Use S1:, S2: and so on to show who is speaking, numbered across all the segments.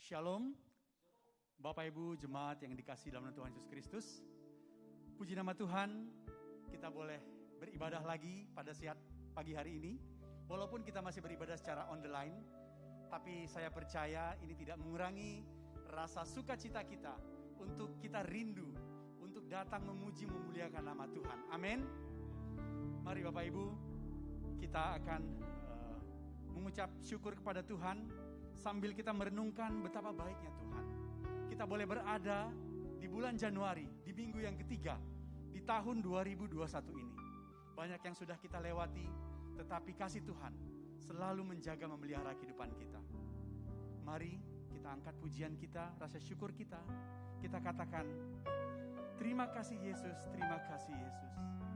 S1: Shalom, Bapak Ibu jemaat yang dikasihi dalam Tuhan Yesus Kristus. Puji nama Tuhan, kita boleh beribadah lagi pada siang pagi hari ini. Walaupun kita masih beribadah secara on the line, tapi saya percaya ini tidak mengurangi rasa sukacita kita untuk kita rindu untuk datang memuji memuliakan nama Tuhan. Amin. Mari Bapak Ibu, kita akan mengucap syukur kepada Tuhan sambil kita merenungkan betapa baiknya Tuhan. Kita boleh berada di bulan Januari, di minggu yang ketiga, di tahun 2021 ini. Banyak yang sudah kita lewati, tetapi kasih Tuhan selalu menjaga memelihara kehidupan kita. Mari kita angkat pujian kita, rasa syukur kita. Kita katakan, terima kasih Yesus, terima kasih Yesus. Amin.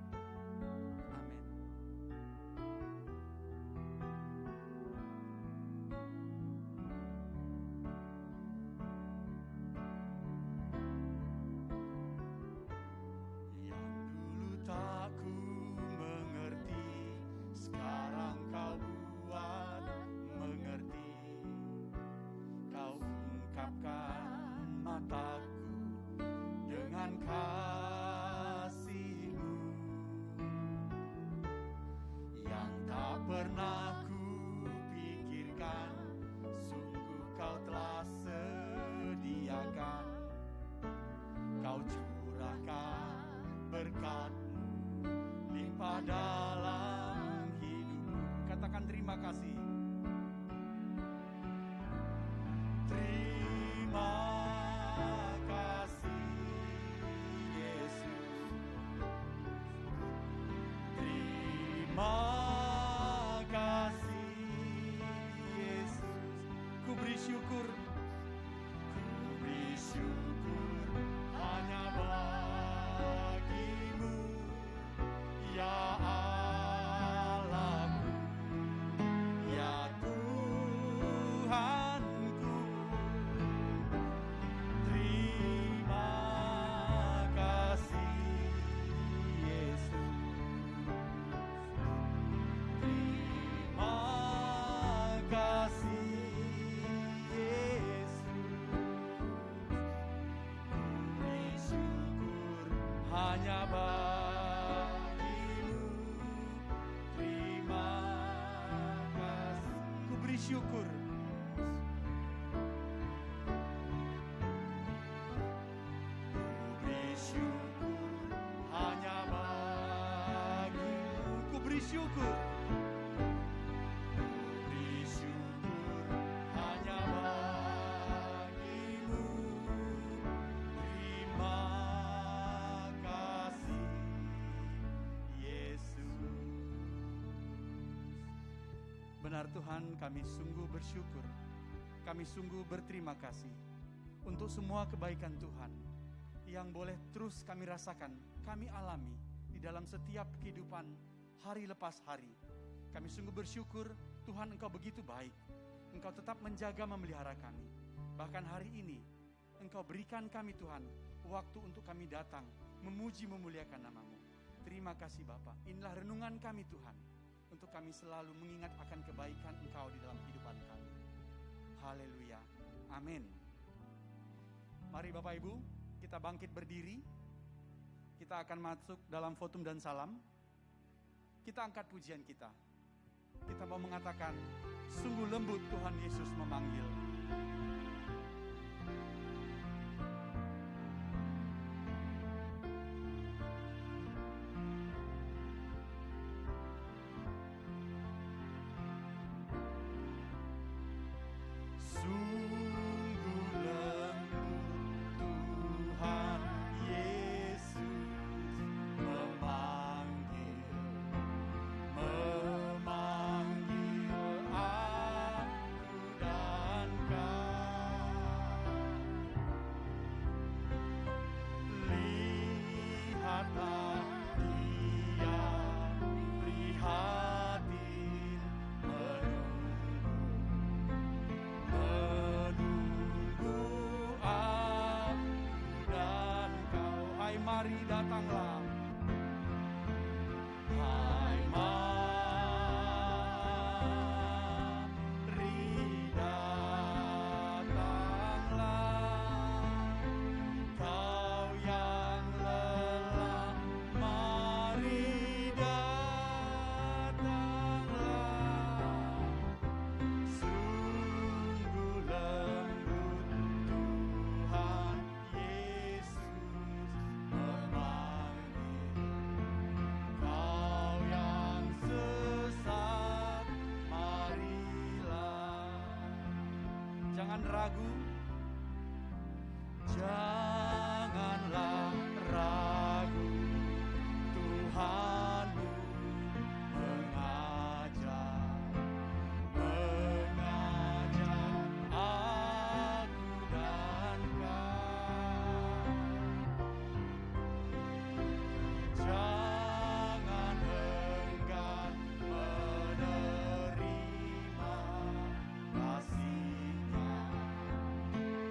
S1: Tuhan, kami sungguh bersyukur, kami sungguh berterima kasih untuk semua kebaikan Tuhan yang boleh terus kami rasakan, kami alami di dalam setiap kehidupan hari lepas hari. Kami sungguh bersyukur, Tuhan Engkau begitu baik, Engkau tetap menjaga memelihara kami. Bahkan hari ini, Engkau berikan kami Tuhan, waktu untuk kami datang, memuji memuliakan nama-Mu. Terima kasih Bapa. Inilah renungan kami Tuhan, untuk kami selalu mengingat akan kebaikan Engkau di dalam kehidupan kami. Haleluya. Amin. Mari Bapak Ibu, kita bangkit berdiri. Kita akan masuk dalam fotum dan salam. Kita angkat pujian kita. Kita mau mengatakan, sungguh lembut Tuhan Yesus memanggil. Mari datanglah, hai mari datang. ragu, janganlah ragu, Tuhanmu mengajar aku dan kau. Jangan enggan menerima kasih-Nya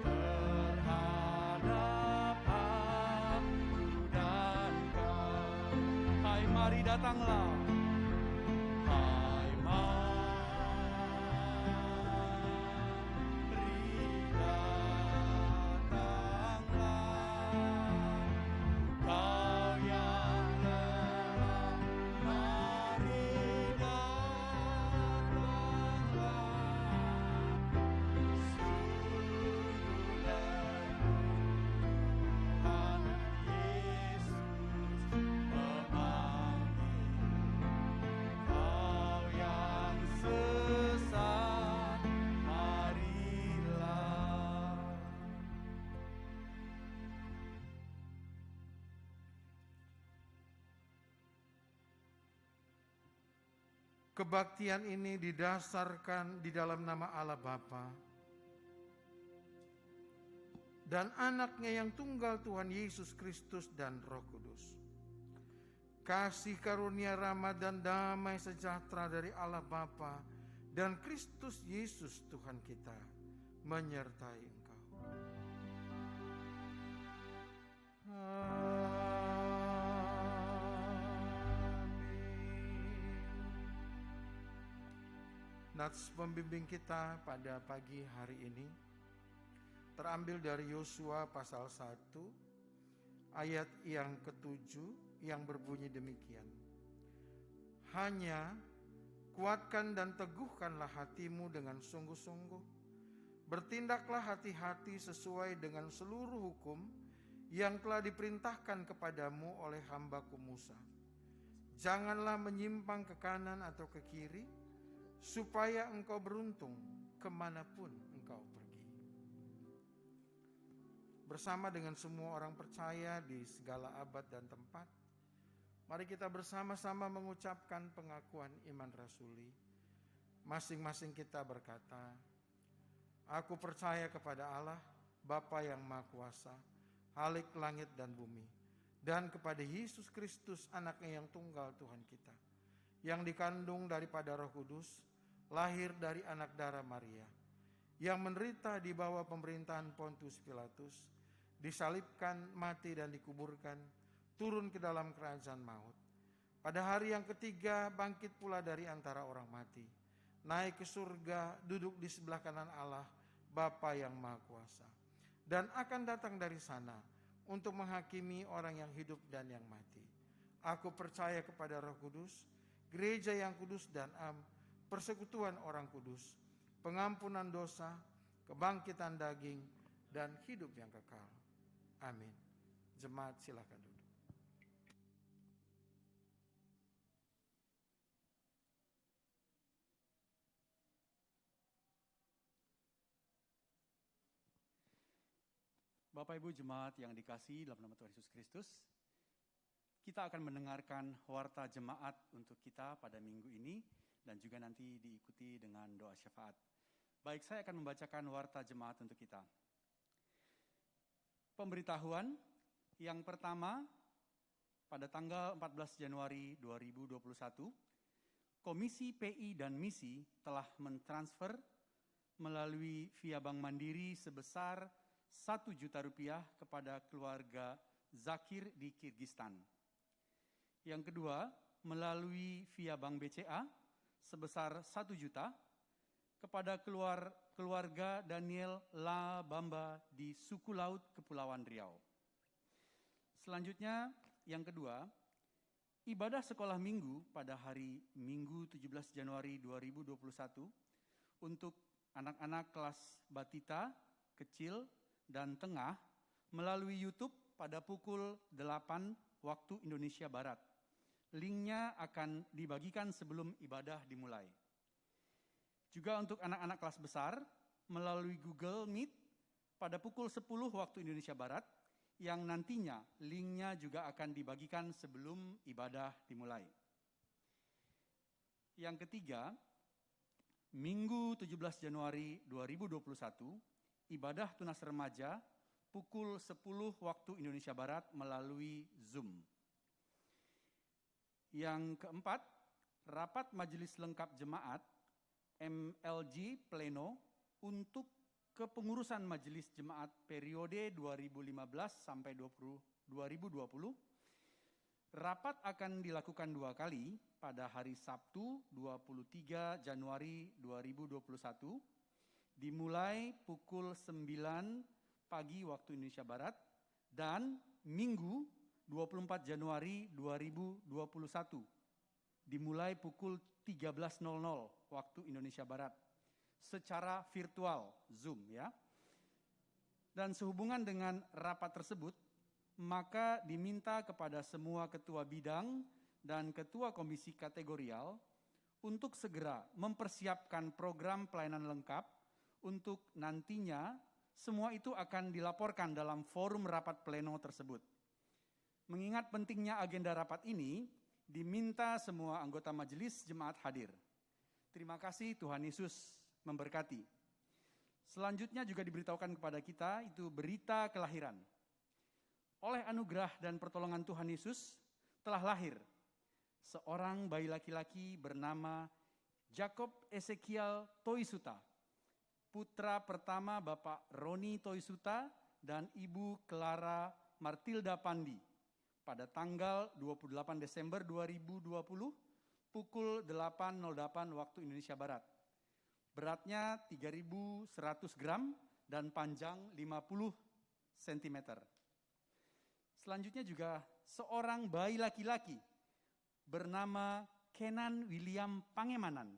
S1: terhadap aku dan kau. Hai, mari datanglah. Hai, mari datanglah. Kau yang lelah, mari datanglah. Sungguh Tuhan Yesus memanggil. Kau yang sesat, marilah.
S2: Kebaktian ini didasarkan di dalam nama Allah Bapa dan Anaknya yang tunggal Tuhan Yesus Kristus dan Roh Kudus. Kasih karunia rahmat dan damai sejahtera dari Allah Bapa dan Kristus Yesus Tuhan kita menyertai engkau. Nats pembimbing kita pada pagi hari ini terambil dari Yosua pasal 1 ayat yang ke-7 yang berbunyi demikian. Hanya kuatkan dan teguhkanlah hatimu dengan sungguh-sungguh. Bertindaklah hati-hati sesuai dengan seluruh hukum yang telah diperintahkan kepadamu oleh hambaku Musa. Janganlah menyimpang ke kanan atau ke kiri, supaya engkau beruntung kemanapun engkau pergi. Bersama dengan semua orang percaya di segala abad dan tempat, mari kita bersama-sama mengucapkan pengakuan iman rasuli. Masing-masing kita berkata, aku percaya kepada Allah, Bapa yang Maha Kuasa, Khalik langit dan bumi, dan kepada Yesus Kristus, Anaknya yang tunggal Tuhan kita, yang dikandung daripada Roh Kudus, lahir dari anak darah Maria, yang menderita di bawah pemerintahan Pontius Pilatus, disalibkan, mati dan dikuburkan, turun ke dalam kerajaan maut. Pada hari yang ketiga bangkit pula dari antara orang mati, naik ke surga, duduk di sebelah kanan Allah, Bapa yang Maha Kuasa, dan akan datang dari sana untuk menghakimi orang yang hidup dan yang mati. Aku percaya kepada Roh Kudus, gereja yang kudus dan am, persekutuan orang kudus, pengampunan dosa, kebangkitan daging, dan hidup yang kekal. Amin. Jemaat silakan duduk.
S1: Bapak Ibu jemaat yang dikasihi dalam nama Tuhan Yesus Kristus, kita akan mendengarkan warta jemaat untuk kita pada minggu ini dan juga nanti diikuti dengan doa syafaat. Baik, saya akan membacakan warta jemaat untuk kita. Pemberitahuan yang pertama, pada tanggal 14 Januari 2021, Komisi PI dan Misi telah mentransfer melalui via Bank Mandiri sebesar Rp1.000.000 kepada keluarga Zakir di Kirgistan. Yang kedua, melalui via Bank BCA sebesar 1 juta kepada keluarga Daniel La Bamba di Suku Laut Kepulauan Riau. Selanjutnya, yang kedua, ibadah sekolah minggu pada hari Minggu 17 Januari 2021 untuk anak-anak kelas batita, kecil, dan tengah melalui YouTube pada pukul 8 waktu Indonesia Barat. Linknya akan dibagikan sebelum ibadah dimulai. Juga untuk anak-anak kelas besar, melalui Google Meet pada pukul 10 waktu Indonesia Barat, yang nantinya linknya juga akan dibagikan sebelum ibadah dimulai. Yang ketiga, Minggu 17 Januari 2021, ibadah tunas remaja pukul 10 waktu Indonesia Barat melalui Zoom. Yang keempat, rapat majelis lengkap jemaat MLJ Pleno untuk kepengurusan majelis jemaat periode 2015 sampai 2020. Rapat akan dilakukan 2 kali pada hari Sabtu 23 Januari 2021 dimulai pukul 9 pagi waktu Indonesia Barat dan Minggu 24 Januari 2021 dimulai pukul 13.00 waktu Indonesia Barat secara virtual Zoom ya. Dan sehubungan dengan rapat tersebut, maka diminta kepada semua ketua bidang dan ketua komisi kategorial untuk segera mempersiapkan program pelayanan lengkap untuk nantinya semua itu akan dilaporkan dalam forum rapat pleno tersebut. Mengingat pentingnya agenda rapat ini, diminta semua anggota majelis jemaat hadir. Terima kasih, Tuhan Yesus memberkati. Selanjutnya juga diberitahukan kepada kita itu berita kelahiran. Oleh anugerah dan pertolongan Tuhan Yesus telah lahir seorang bayi laki-laki bernama Jacob Ezekiel Toisuta, putra pertama Bapak Roni Toisuta dan Ibu Clara Martilda Pandi pada tanggal 28 Desember 2020 pukul 8.08 waktu Indonesia Barat. Beratnya 3.100 gram dan panjang 50 cm. Selanjutnya juga seorang bayi laki-laki bernama Kenan William Pangemanan.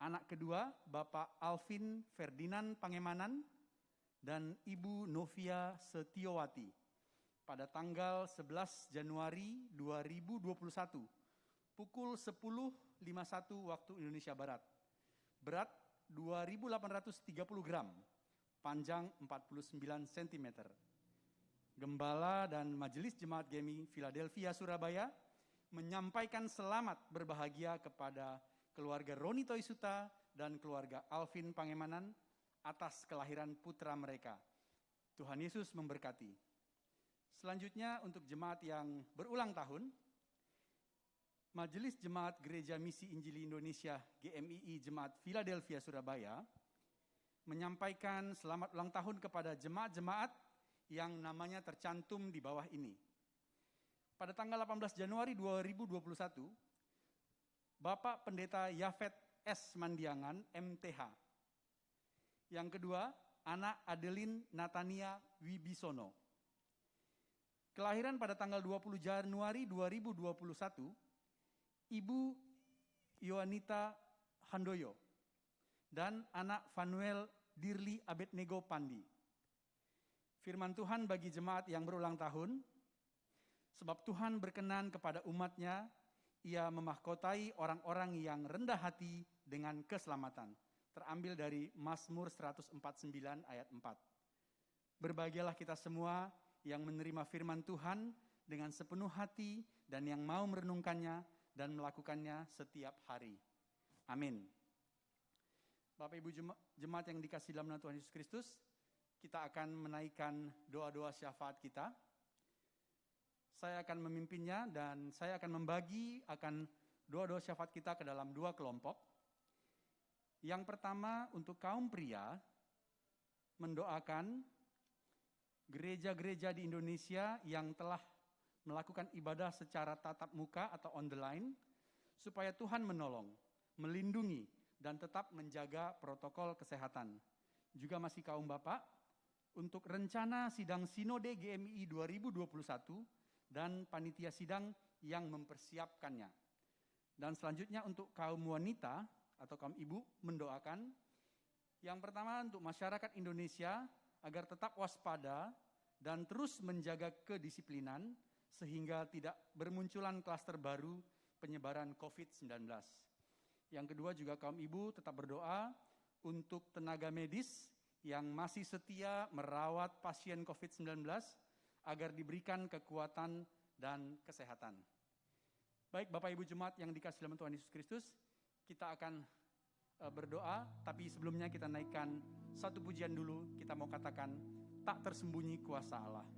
S1: Anak kedua Bapak Alvin Ferdinand Pangemanan dan Ibu Novia Setiowati pada tanggal 11 Januari 2021 pukul 10.51 waktu Indonesia Barat. Berat 2.830 gram, panjang 49 cm. Gembala dan Majelis Jemaat GMI Philadelphia Surabaya menyampaikan selamat berbahagia kepada keluarga Roni Toisuta dan keluarga Alvin Pangemanan atas kelahiran putra mereka. Tuhan Yesus memberkati. Selanjutnya untuk jemaat yang berulang tahun, Majelis Jemaat Gereja Misi Injili Indonesia GMII Jemaat Philadelphia Surabaya menyampaikan selamat ulang tahun kepada jemaat-jemaat yang namanya tercantum di bawah ini. Pada tanggal 18 Januari 2021, Bapak Pendeta Yafet S. Mandiangan, MTH. Yang kedua, anak Adeline Natania Wibisono. Kelahiran pada tanggal 20 Januari 2021, Ibu Yoanita Handoyo dan anak Fanuel Dirli Abednego Pandi. Firman Tuhan bagi jemaat yang berulang tahun, sebab Tuhan berkenan kepada umat-Nya, Ia memahkotai orang-orang yang rendah hati dengan keselamatan. Terambil dari Mazmur 149 ayat 4. Berbahagialah kita semua yang menerima firman Tuhan dengan sepenuh hati dan yang mau merenungkannya dan melakukannya setiap hari. Amin. Bapak Ibu jemaat yang dikasihi dalam nama Tuhan Yesus Kristus, kita akan menaikkan doa-doa syafaat kita. Saya akan memimpinnya dan saya akan membagi akan doa-doa syafaat kita ke dalam 2 kelompok. Yang pertama untuk kaum pria, mendoakan gereja-gereja di Indonesia yang telah melakukan ibadah secara tatap muka atau on the line, supaya Tuhan menolong, melindungi, dan tetap menjaga protokol kesehatan. Juga masih kaum bapak, untuk rencana sidang Sinode GMII 2021 dan panitia sidang yang mempersiapkannya. Dan selanjutnya untuk kaum wanita atau kaum ibu mendoakan, yang pertama untuk masyarakat Indonesia agar tetap waspada dan terus menjaga kedisiplinan sehingga tidak bermunculan klaster baru penyebaran COVID-19. Yang kedua juga kaum ibu tetap berdoa untuk tenaga medis yang masih setia merawat pasien COVID-19 agar diberikan kekuatan dan kesehatan. Baik Bapak Ibu Jemaat yang dikasihi dalam Tuhan Yesus Kristus, kita akan berdoa, tapi sebelumnya kita naikkan satu pujian dulu. Kita mau katakan, tak tersembunyi kuasa Allah.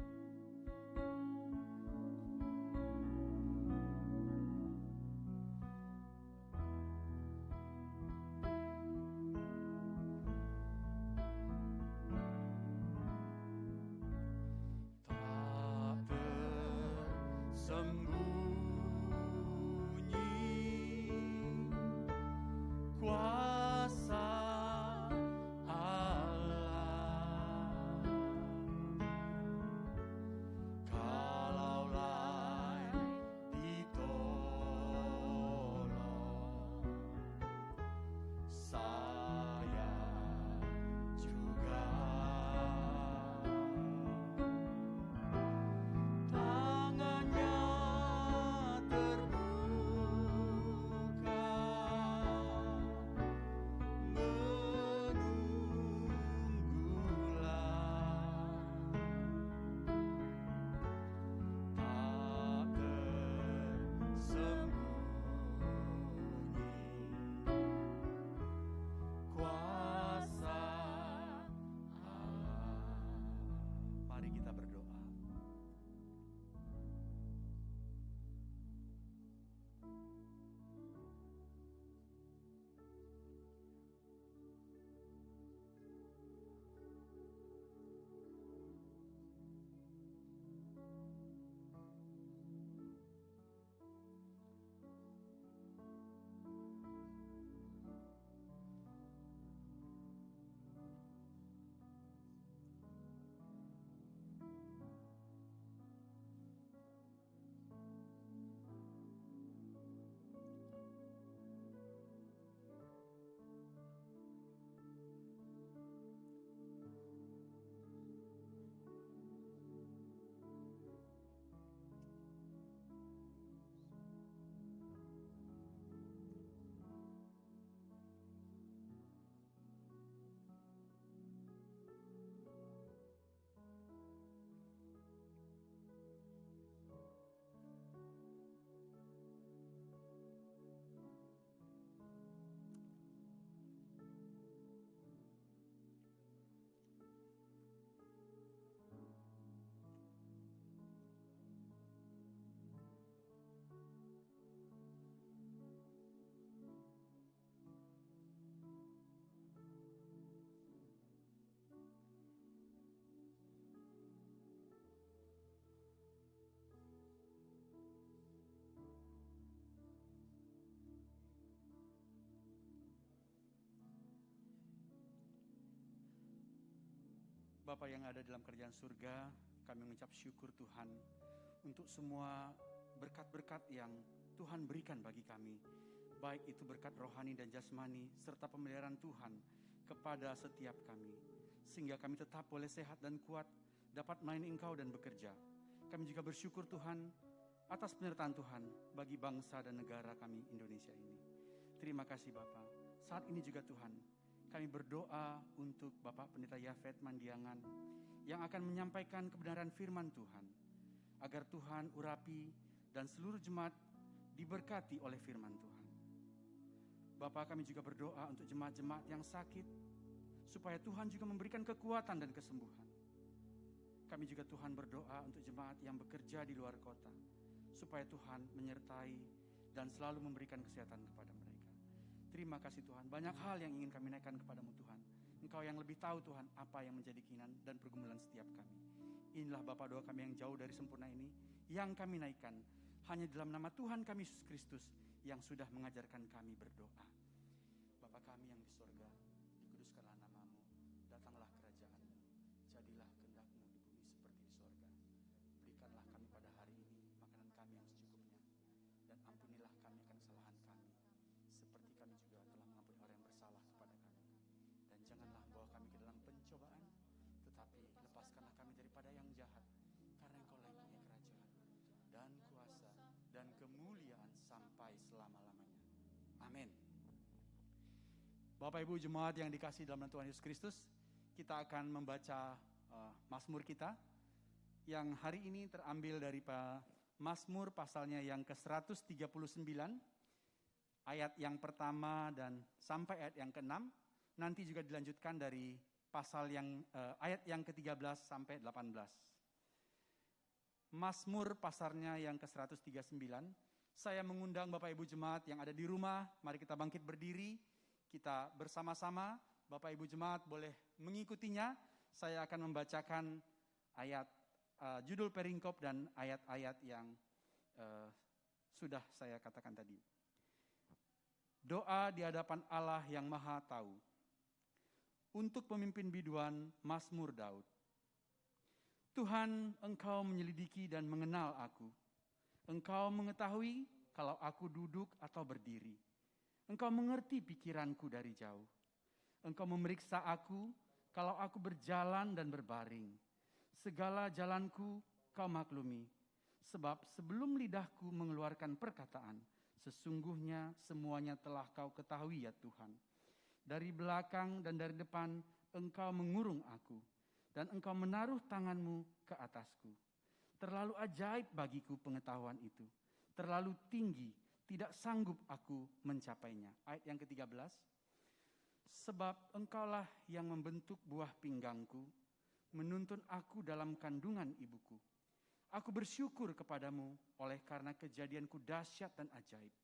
S1: Bapa yang ada dalam kerajaan surga, kami mengucap syukur Tuhan untuk semua berkat-berkat yang Tuhan berikan bagi kami, baik itu berkat rohani dan jasmani, serta pemeliharaan Tuhan kepada setiap kami, sehingga kami tetap boleh sehat dan kuat, dapat melayani Engkau dan bekerja. Kami juga bersyukur Tuhan atas penyertaan Tuhan bagi bangsa dan negara kami Indonesia ini. Terima kasih Bapa. Saat ini juga Tuhan, kami berdoa untuk Bapak Pendeta Yafet Mandiangan yang akan menyampaikan kebenaran firman Tuhan, agar Tuhan urapi dan seluruh jemaat diberkati oleh firman Tuhan. Bapak, kami juga berdoa untuk jemaat-jemaat yang sakit, supaya Tuhan juga memberikan kekuatan dan kesembuhan. Kami juga Tuhan berdoa untuk jemaat yang bekerja di luar kota, supaya Tuhan menyertai dan selalu memberikan kesehatan kepada mereka. Terima kasih Tuhan, banyak hal yang ingin kami naikkan kepadamu Tuhan. Engkau yang lebih tahu Tuhan apa yang menjadi keinginan dan pergumulan setiap kami. Inilah Bapa doa kami yang jauh dari sempurna ini, yang kami naikkan hanya dalam nama Tuhan kami Yesus Kristus yang sudah mengajarkan kami berdoa. Bapa kami yang di surga, dikuduskanlah namamu, datanglah kerajaanmu, jadilah kehendak-Mu di bumi seperti di surga. Berikanlah kami pada hari ini makanan kami yang secukupnya, dan ampunilah kami akan kesalahan kami, seperti kami juga telah mengampuni orang yang bersalah kepada kami. Dan janganlah bawa kami ke dalam pencobaan, tetapi lepaskanlah kami daripada yang jahat, karena Engkau lah yang punya kerajaan, dan kuasa, dan kemuliaan sampai selama-lamanya. Amin. Bapak Ibu jemaat yang dikasihi dalam Tuhan Yesus Kristus, kita akan membaca Mazmur kita yang hari ini terambil dari Mazmur pasalnya yang ke-139, ayat yang pertama dan sampai ayat yang ke-6. Nanti juga dilanjutkan dari pasal yang ayat yang ke-13 sampai 18. Mazmur pasalnya yang ke-139. Saya mengundang Bapak Ibu jemaat yang ada di rumah, mari kita bangkit berdiri. Kita bersama-sama, Bapak Ibu jemaat boleh mengikutinya. Saya akan membacakan ayat judul perikop dan ayat-ayat yang sudah saya katakan tadi. Doa di hadapan Allah yang Maha Tahu. Untuk pemimpin biduan Mazmur Daud. Tuhan, Engkau menyelidiki dan mengenal aku. Engkau mengetahui kalau aku duduk atau berdiri. Engkau mengerti pikiranku dari jauh. Engkau memeriksa aku kalau aku berjalan dan berbaring. Segala jalanku Kau maklumi. Sebab sebelum lidahku mengeluarkan perkataan, sesungguhnya semuanya telah Kau ketahui ya Tuhan. Dari belakang dan dari depan Engkau mengurung aku, dan Engkau menaruh tanganmu ke atasku. Terlalu ajaib bagiku pengetahuan itu. Terlalu tinggi, tidak sanggup aku mencapainya. Ayat yang ke-13. Sebab Engkaulah yang membentuk buah pinggangku, menuntun aku dalam kandungan ibuku. Aku bersyukur kepadamu oleh karena kejadianku dahsyat dan ajaib.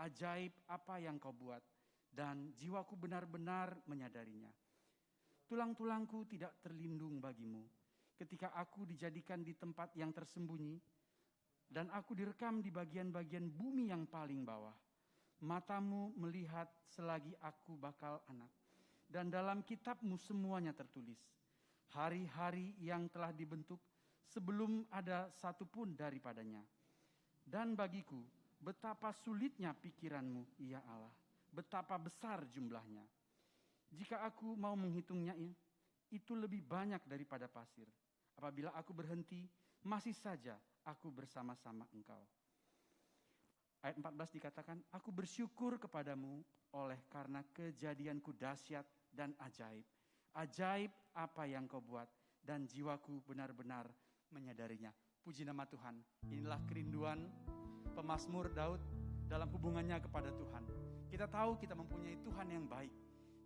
S1: Ajaib apa yang Kau buat, dan jiwaku benar-benar menyadarinya. Tulang-tulangku tidak terlindung bagimu. Ketika aku dijadikan di tempat yang tersembunyi, dan aku direkam di bagian-bagian bumi yang paling bawah. Matamu melihat selagi aku bakal anak. Dan dalam kitabmu semuanya tertulis. Hari-hari yang telah dibentuk sebelum ada satupun daripadanya. Dan bagiku, betapa sulitnya pikiranmu, ya Allah. Betapa besar jumlahnya. Jika aku mau menghitungnya, itu lebih banyak daripada pasir. Apabila aku berhenti, masih saja aku bersama-sama Engkau. Ayat 14 dikatakan, aku bersyukur kepadamu oleh karena kejadianku dahsyat dan ajaib. Ajaib apa yang Kau buat, dan jiwaku benar-benar menyadarinya. Puji nama Tuhan. Inilah kerinduan pemazmur Daud dalam hubungannya kepada Tuhan. Kita tahu kita mempunyai Tuhan yang baik,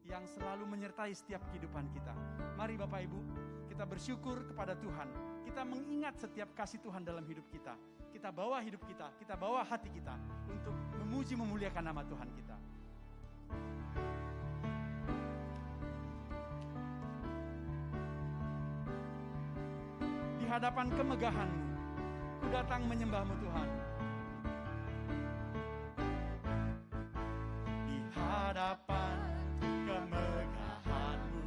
S1: yang selalu menyertai setiap kehidupan kita. Mari Bapak Ibu, kita bersyukur kepada Tuhan. Kita mengingat setiap kasih Tuhan dalam hidup kita. Kita bawa hidup kita, kita bawa hati kita untuk memuji memuliakan nama Tuhan kita. Di hadapan kemegahan-Mu, ku datang menyembah-Mu Tuhan. Di hadapan kemegahan-Mu,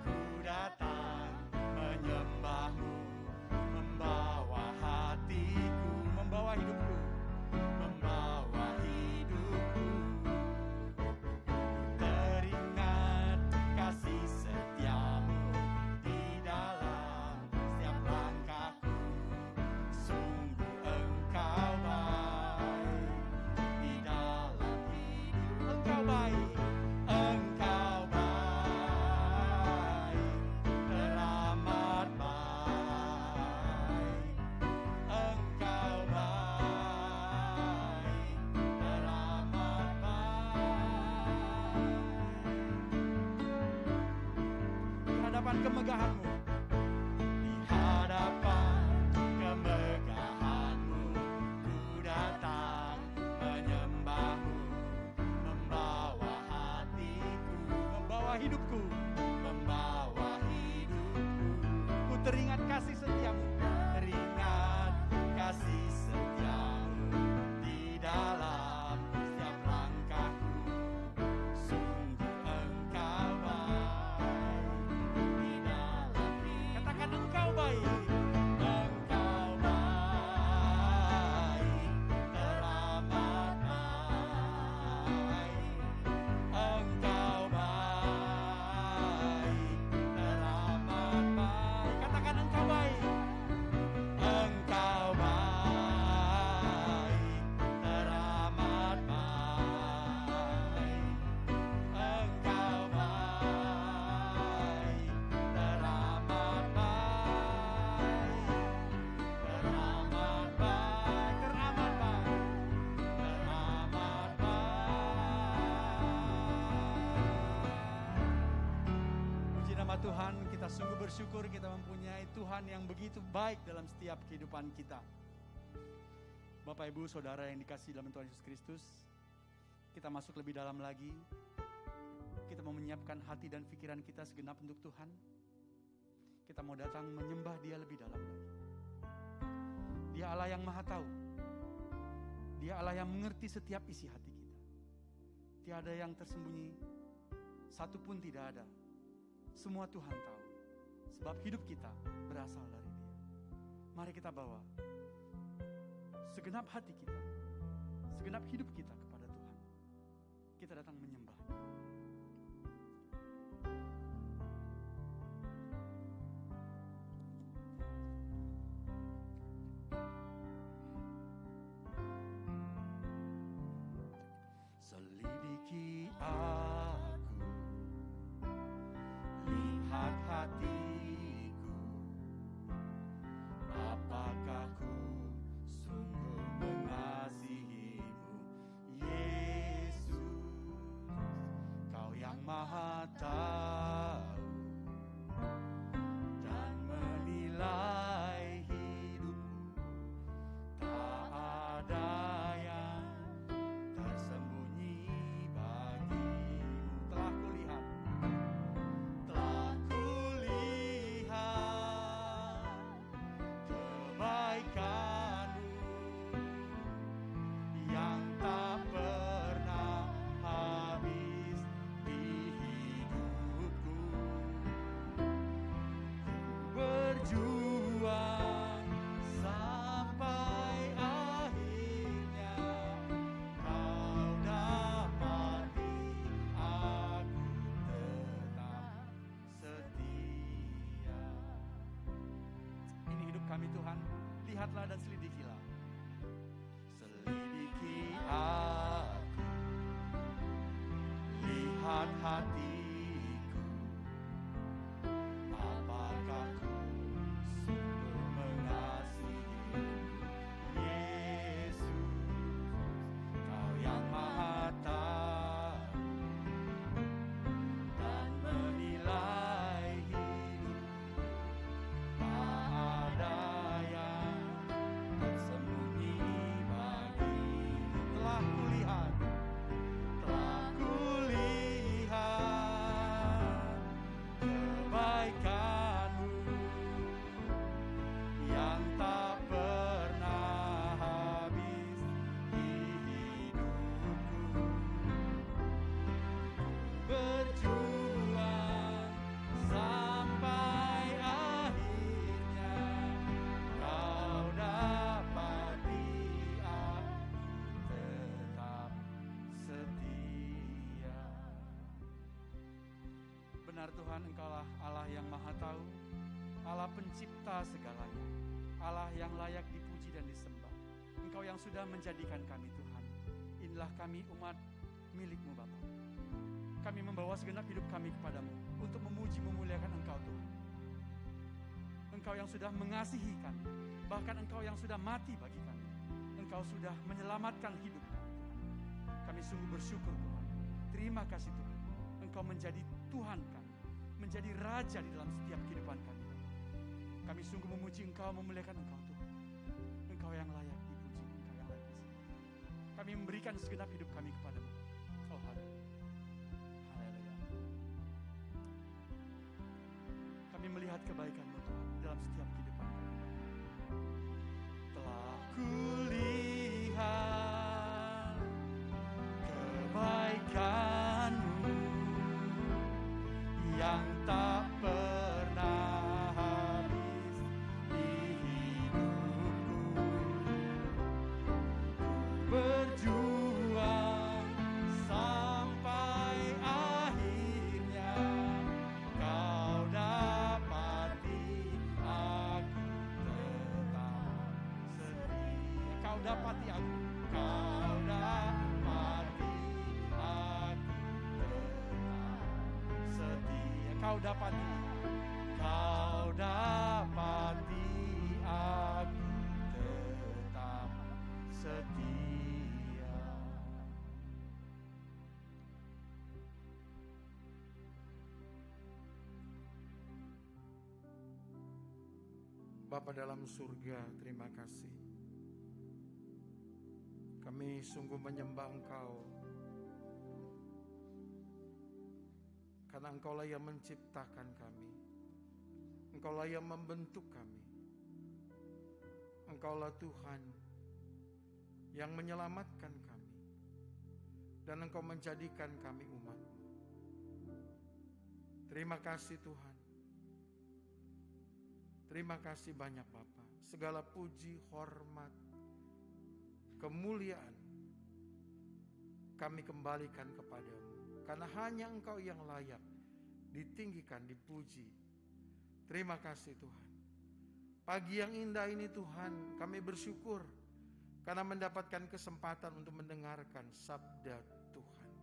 S1: ku datang menyembah-Mu. Membawa hatiku, membawa hidupku, membawa hidupku. Teringat kasih setia-Mu di dalam setiap langkahku. Sungguh Engkau baik di dalam hidup. Engkau baik, Engkau baik, teramat baik. Engkau baik, teramat baik. Di hadapan kemegahan-Mu, di hadapan kemegahan-Mu, ku datang menyembah-Mu. Membawa hatiku, membawa hidupku, membawa hidupku. Ku teringat kasih setia-Mu, teringat kasih setia-Mu di dalam setiap langkahku. Sungguh Engkau baik di dalam hamba Tuhan, kita sungguh bersyukur kita mempunyai Tuhan yang begitu baik dalam setiap kehidupan kita. Bapak, Ibu, Saudara yang dikasihi dalam Tuhan Yesus Kristus, kita masuk lebih dalam lagi. Kita mau menyiapkan hati dan pikiran kita segenap untuk Tuhan. Kita mau datang menyembah Dia lebih dalam lagi. Dia Allah yang Maha Tahu. Dia Allah yang mengerti setiap isi hati kita. Tiada yang tersembunyi, satu pun tidak ada. Semua Tuhan tahu. Sebab hidup kita berasal dari Dia. Mari kita bawa segenap hati kita, segenap hidup kita kepada Tuhan. Kita datang menyembah Dia. Selidiki aku, lihat hatiku, apakah ku sungguh mengasihimu, Yesus. Kau yang Maha tahu dan menilai hidupku, tak ada yang tersembunyi bagimu. Telah kulihat kebaikan-Mu yang tak pernah habis di hidupku. Ku berjuang sampai akhirnya Kau dapati aku tetap setia. Ini hidup kami Tuhan, lihatlah dan selidikilah. Selidiki aku, lihat hatiku, apakah ku sungguh mengasihimu, Yesus. Kau yang Maha tahu dan menilai hidupku, tak ada yang tersembunyi bagimu. Telah kulihat kebaikan-Mu yang tak pernah habis di hidupku. Berjuang sampai akhirnya Kau dapati aku tetap setia. Benar Tuhan, Engkaulah Allah yang Maha Tahu, Allah pencipta segalanya, Allah yang layak dipuji dan disembah. Engkau yang sudah menjadikan kami Tuhan. Inilah kami umat milik-Mu Bapa. Kami membawa segenap hidup kami kepadamu untuk memuji memuliakan Engkau Tuhan. Engkau yang sudah mengasihi kami, bahkan Engkau yang sudah mati bagi kami. Engkau sudah menyelamatkan hidup kami Tuhan. Kami sungguh bersyukur Tuhan. Terima kasih Tuhan. Engkau menjadi Tuhan kami, menjadi Raja di dalam setiap kehidupan kami. Kami sungguh memuji Engkau, memuliakan Engkau Tuhan. Engkau yang layak dipuji, Engkau yang layak disembah. Kami memberikan segenap hidup kami kepadamu. Oh haleluya. Haleluya. Kami melihat kebaikan-Mu Tuhan dalam setiap kehidupan kami. Telah kulihat kebaikan-Mu yang tak pernah habis di hidupku. Berjuang sampai akhirnya Kau dapati aku tetap setia. Kau dapati aku, Kau dapati aku tetap setia. Kau dapati aku tetap setia.
S2: Bapa dalam surga, terima kasih. Kami sungguh menyembah Engkau, karena Engkaulah yang menciptakan kami. Engkaulah yang membentuk kami. Engkaulah Tuhan yang menyelamatkan kami. Dan Engkau menjadikan kami umat-Mu. Terima kasih Tuhan. Terima kasih banyak Bapa. Segala puji, hormat, kemuliaan kami kembalikan kepadamu. Karena hanya Engkau yang layak ditinggikan, dipuji. Terima kasih Tuhan. Pagi yang indah ini Tuhan, kami bersyukur karena mendapatkan kesempatan untuk mendengarkan sabda Tuhan.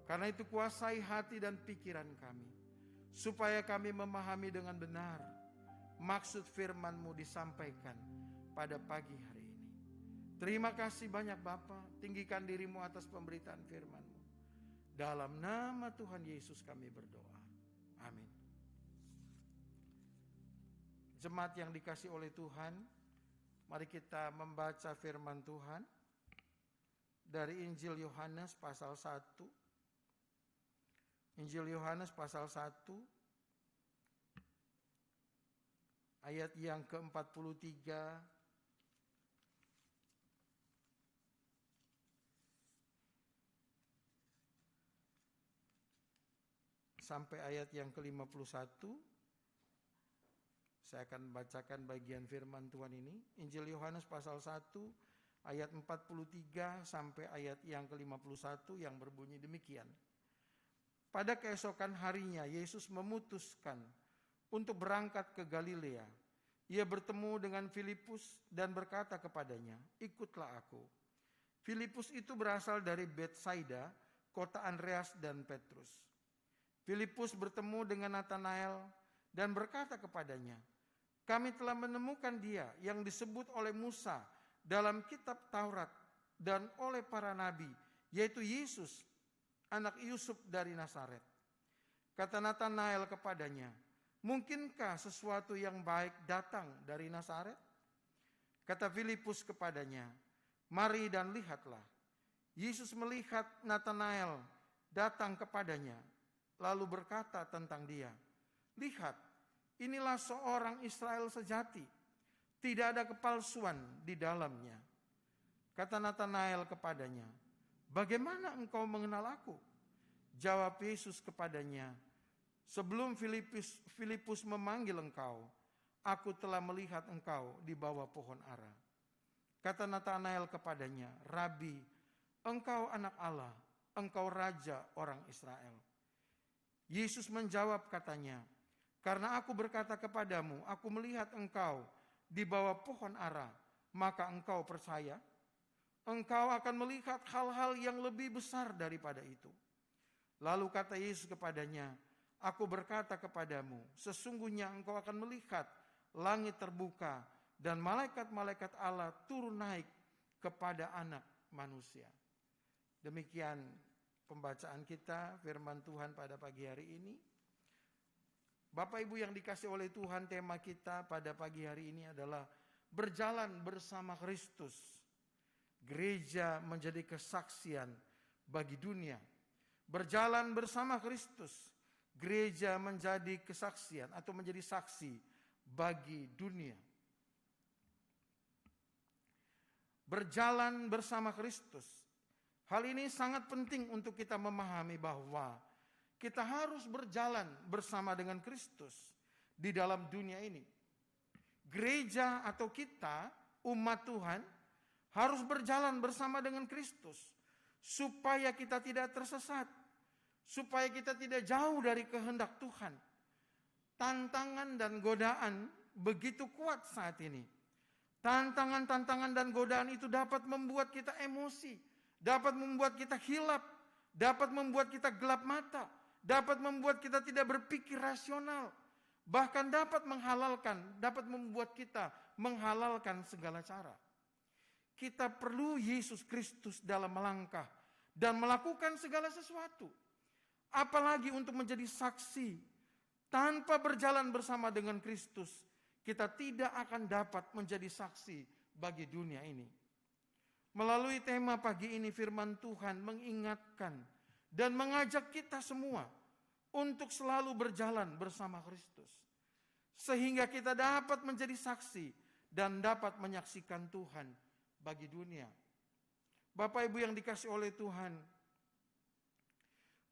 S2: Karena itu kuasai hati dan pikiran kami, supaya kami memahami dengan benar maksud firman-Mu disampaikan pada pagi hari ini. Terima kasih banyak Bapa, tinggikan diri-Mu atas pemberitaan firman-Mu. Dalam nama Tuhan Yesus kami berdoa. Amin. Jemaat yang dikasihi oleh Tuhan, mari kita membaca firman Tuhan dari Injil Yohanes pasal 1. Injil Yohanes pasal 1 ayat yang ke-43 sampai ayat yang ke-51. Saya akan bacakan bagian firman Tuhan ini. Injil Yohanes pasal 1 ayat 43 sampai ayat yang ke-51 yang berbunyi demikian. Pada keesokan harinya Yesus memutuskan untuk berangkat ke Galilea. Ia bertemu dengan Filipus dan berkata kepadanya, "Ikutlah aku." Filipus itu berasal dari Betsaida, kota Andreas dan Petrus. Filipus bertemu dengan Natanael dan berkata kepadanya, "Kami telah menemukan Dia yang disebut oleh Musa dalam kitab Taurat dan oleh para nabi, yaitu Yesus, anak Yusuf dari Nazaret." Kata Natanael kepadanya, "Mungkinkah sesuatu yang baik datang dari Nazaret?" Kata Filipus kepadanya, "Mari dan lihatlah." Yesus melihat Natanael datang kepadanya, lalu berkata tentang dia, "Lihat, inilah seorang Israel sejati, tidak ada kepalsuan di dalamnya." Kata Natanael kepadanya, "Bagaimana engkau mengenal aku?" Jawab Yesus kepadanya, "Sebelum Filipus memanggil engkau, aku telah melihat engkau di bawah pohon ara." Kata Natanael kepadanya, "Rabi, engkau anak Allah, engkau raja orang Israel." Yesus menjawab katanya, "Karena aku berkata kepadamu, aku melihat engkau di bawah pohon ara, maka engkau percaya? Engkau akan melihat hal-hal yang lebih besar daripada itu." Lalu kata Yesus kepadanya, "Aku berkata kepadamu, sesungguhnya engkau akan melihat langit terbuka dan malaikat-malaikat Allah turun naik kepada Anak Manusia." Demikian pembacaan kita firman Tuhan pada pagi hari ini. Bapak Ibu yang dikasihi oleh Tuhan, tema kita pada pagi hari ini adalah berjalan bersama Kristus. Gereja menjadi kesaksian bagi dunia. Berjalan bersama Kristus, gereja menjadi kesaksian atau menjadi saksi bagi dunia. Berjalan bersama Kristus. Hal ini sangat penting untuk kita memahami bahwa kita harus berjalan bersama dengan Kristus di dalam dunia ini. Gereja atau kita, umat Tuhan, harus berjalan bersama dengan Kristus supaya kita tidak tersesat, supaya kita tidak jauh dari kehendak Tuhan. Tantangan dan godaan begitu kuat saat ini. Tantangan-tantangan dan godaan itu dapat membuat kita emosi, dapat membuat kita hilap, dapat membuat kita gelap mata, dapat membuat kita tidak berpikir rasional, bahkan dapat membuat kita menghalalkan segala cara. Kita perlu Yesus Kristus dalam melangkah dan melakukan segala sesuatu. Apalagi untuk menjadi saksi. Tanpa berjalan bersama dengan Kristus, kita tidak akan dapat menjadi saksi bagi dunia ini. Melalui tema pagi ini firman Tuhan mengingatkan dan mengajak kita semua untuk selalu berjalan bersama Kristus. Sehingga kita dapat menjadi saksi dan dapat menyaksikan Tuhan bagi dunia. Bapak Ibu yang dikasihi oleh Tuhan,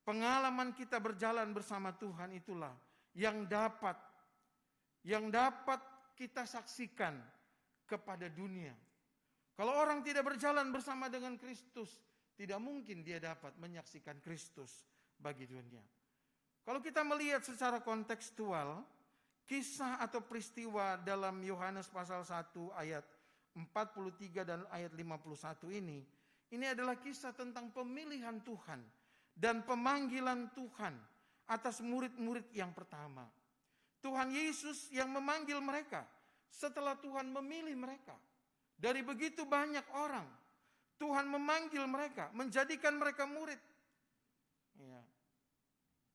S2: pengalaman kita berjalan bersama Tuhan itulah yang dapat kita saksikan kepada dunia. Kalau orang tidak berjalan bersama dengan Kristus, tidak mungkin dia dapat menyaksikan Kristus bagi dunia. Kalau kita melihat secara kontekstual, kisah atau peristiwa dalam Yohanes pasal 1 ayat 43 dan ayat 51 ini adalah kisah tentang pemilihan Tuhan dan pemanggilan Tuhan atas murid-murid yang pertama. Tuhan Yesus yang memanggil mereka setelah Tuhan memilih mereka. Dari begitu banyak orang, Tuhan memanggil mereka, menjadikan mereka murid. Ya.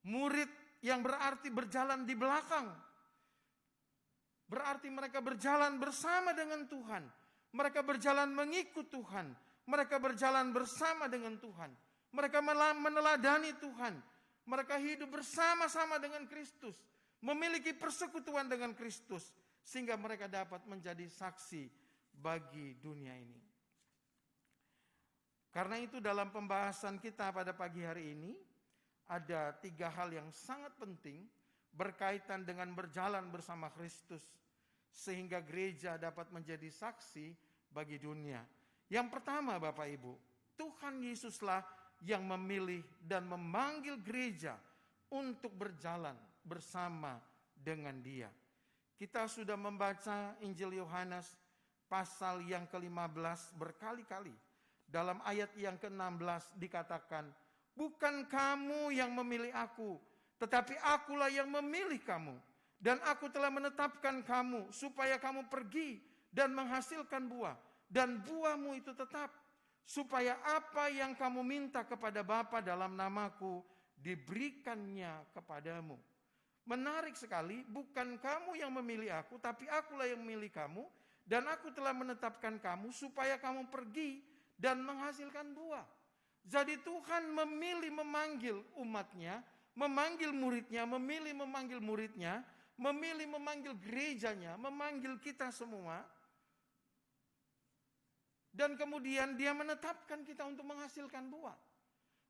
S2: Murid yang berarti berjalan di belakang. Berarti mereka berjalan bersama dengan Tuhan. Mereka berjalan mengikut Tuhan. Mereka berjalan bersama dengan Tuhan. Mereka meneladani Tuhan. Mereka hidup bersama-sama dengan Kristus. Memiliki persekutuan dengan Kristus. Sehingga mereka dapat menjadi saksi bagi dunia ini. Karena itu dalam pembahasan kita pada pagi hari ini, ada 3 hal yang sangat penting berkaitan dengan berjalan bersama Kristus. Sehingga gereja dapat menjadi saksi bagi dunia. Yang pertama Bapak Ibu, Tuhan Yesuslah yang memilih dan memanggil gereja untuk berjalan bersama dengan Dia. Kita sudah membaca Injil Yohanes pasal yang ke-15 berkali-kali. Dalam ayat yang ke-16 dikatakan, bukan kamu yang memilih aku, tetapi akulah yang memilih kamu. Dan aku telah menetapkan kamu supaya kamu pergi dan menghasilkan buah. Dan buahmu itu tetap, supaya apa yang kamu minta kepada Bapa dalam namaku diberikannya kepadamu. Menarik sekali, bukan kamu yang memilih aku, tapi akulah yang memilih kamu. Dan aku telah menetapkan kamu supaya kamu pergi dan menghasilkan buah. Jadi Tuhan memilih memanggil umatnya, memanggil muridnya, memilih memanggil muridnya, memilih memanggil gerejanya, memanggil kita semua. Dan kemudian Dia menetapkan kita untuk menghasilkan buah.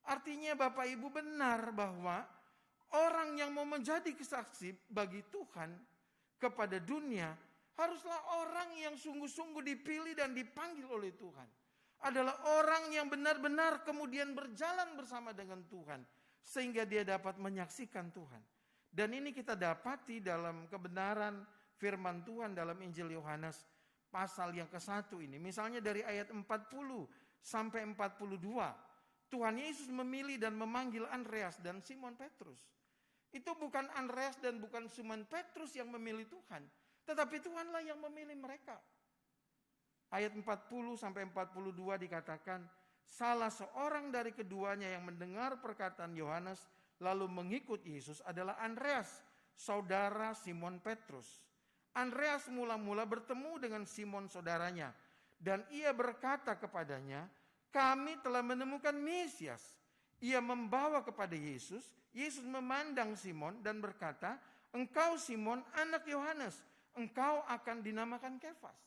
S2: Artinya Bapak Ibu benar bahwa orang yang mau menjadi kesaksi bagi Tuhan kepada dunia haruslah orang yang sungguh-sungguh dipilih dan dipanggil oleh Tuhan. Adalah orang yang benar-benar kemudian berjalan bersama dengan Tuhan. Sehingga dia dapat menyaksikan Tuhan. Dan ini kita dapati dalam kebenaran firman Tuhan dalam Injil Yohanes pasal yang ke-1 ini. Misalnya dari ayat 40 sampai 42. Tuhan Yesus memilih dan memanggil Andreas dan Simon Petrus. Itu bukan Andreas dan bukan Simon Petrus yang memilih Tuhan. Tetapi Tuhanlah yang memilih mereka. Ayat 40 sampai 42 dikatakan, salah seorang dari keduanya yang mendengar perkataan Yohanes lalu mengikut Yesus adalah Andreas, saudara Simon Petrus. Andreas mula-mula bertemu dengan Simon saudaranya. Dan ia berkata kepadanya, kami telah menemukan Mesias. Ia membawa kepada Yesus. Yesus memandang Simon dan berkata, engkau Simon anak Yohanes. Engkau akan dinamakan Kefas.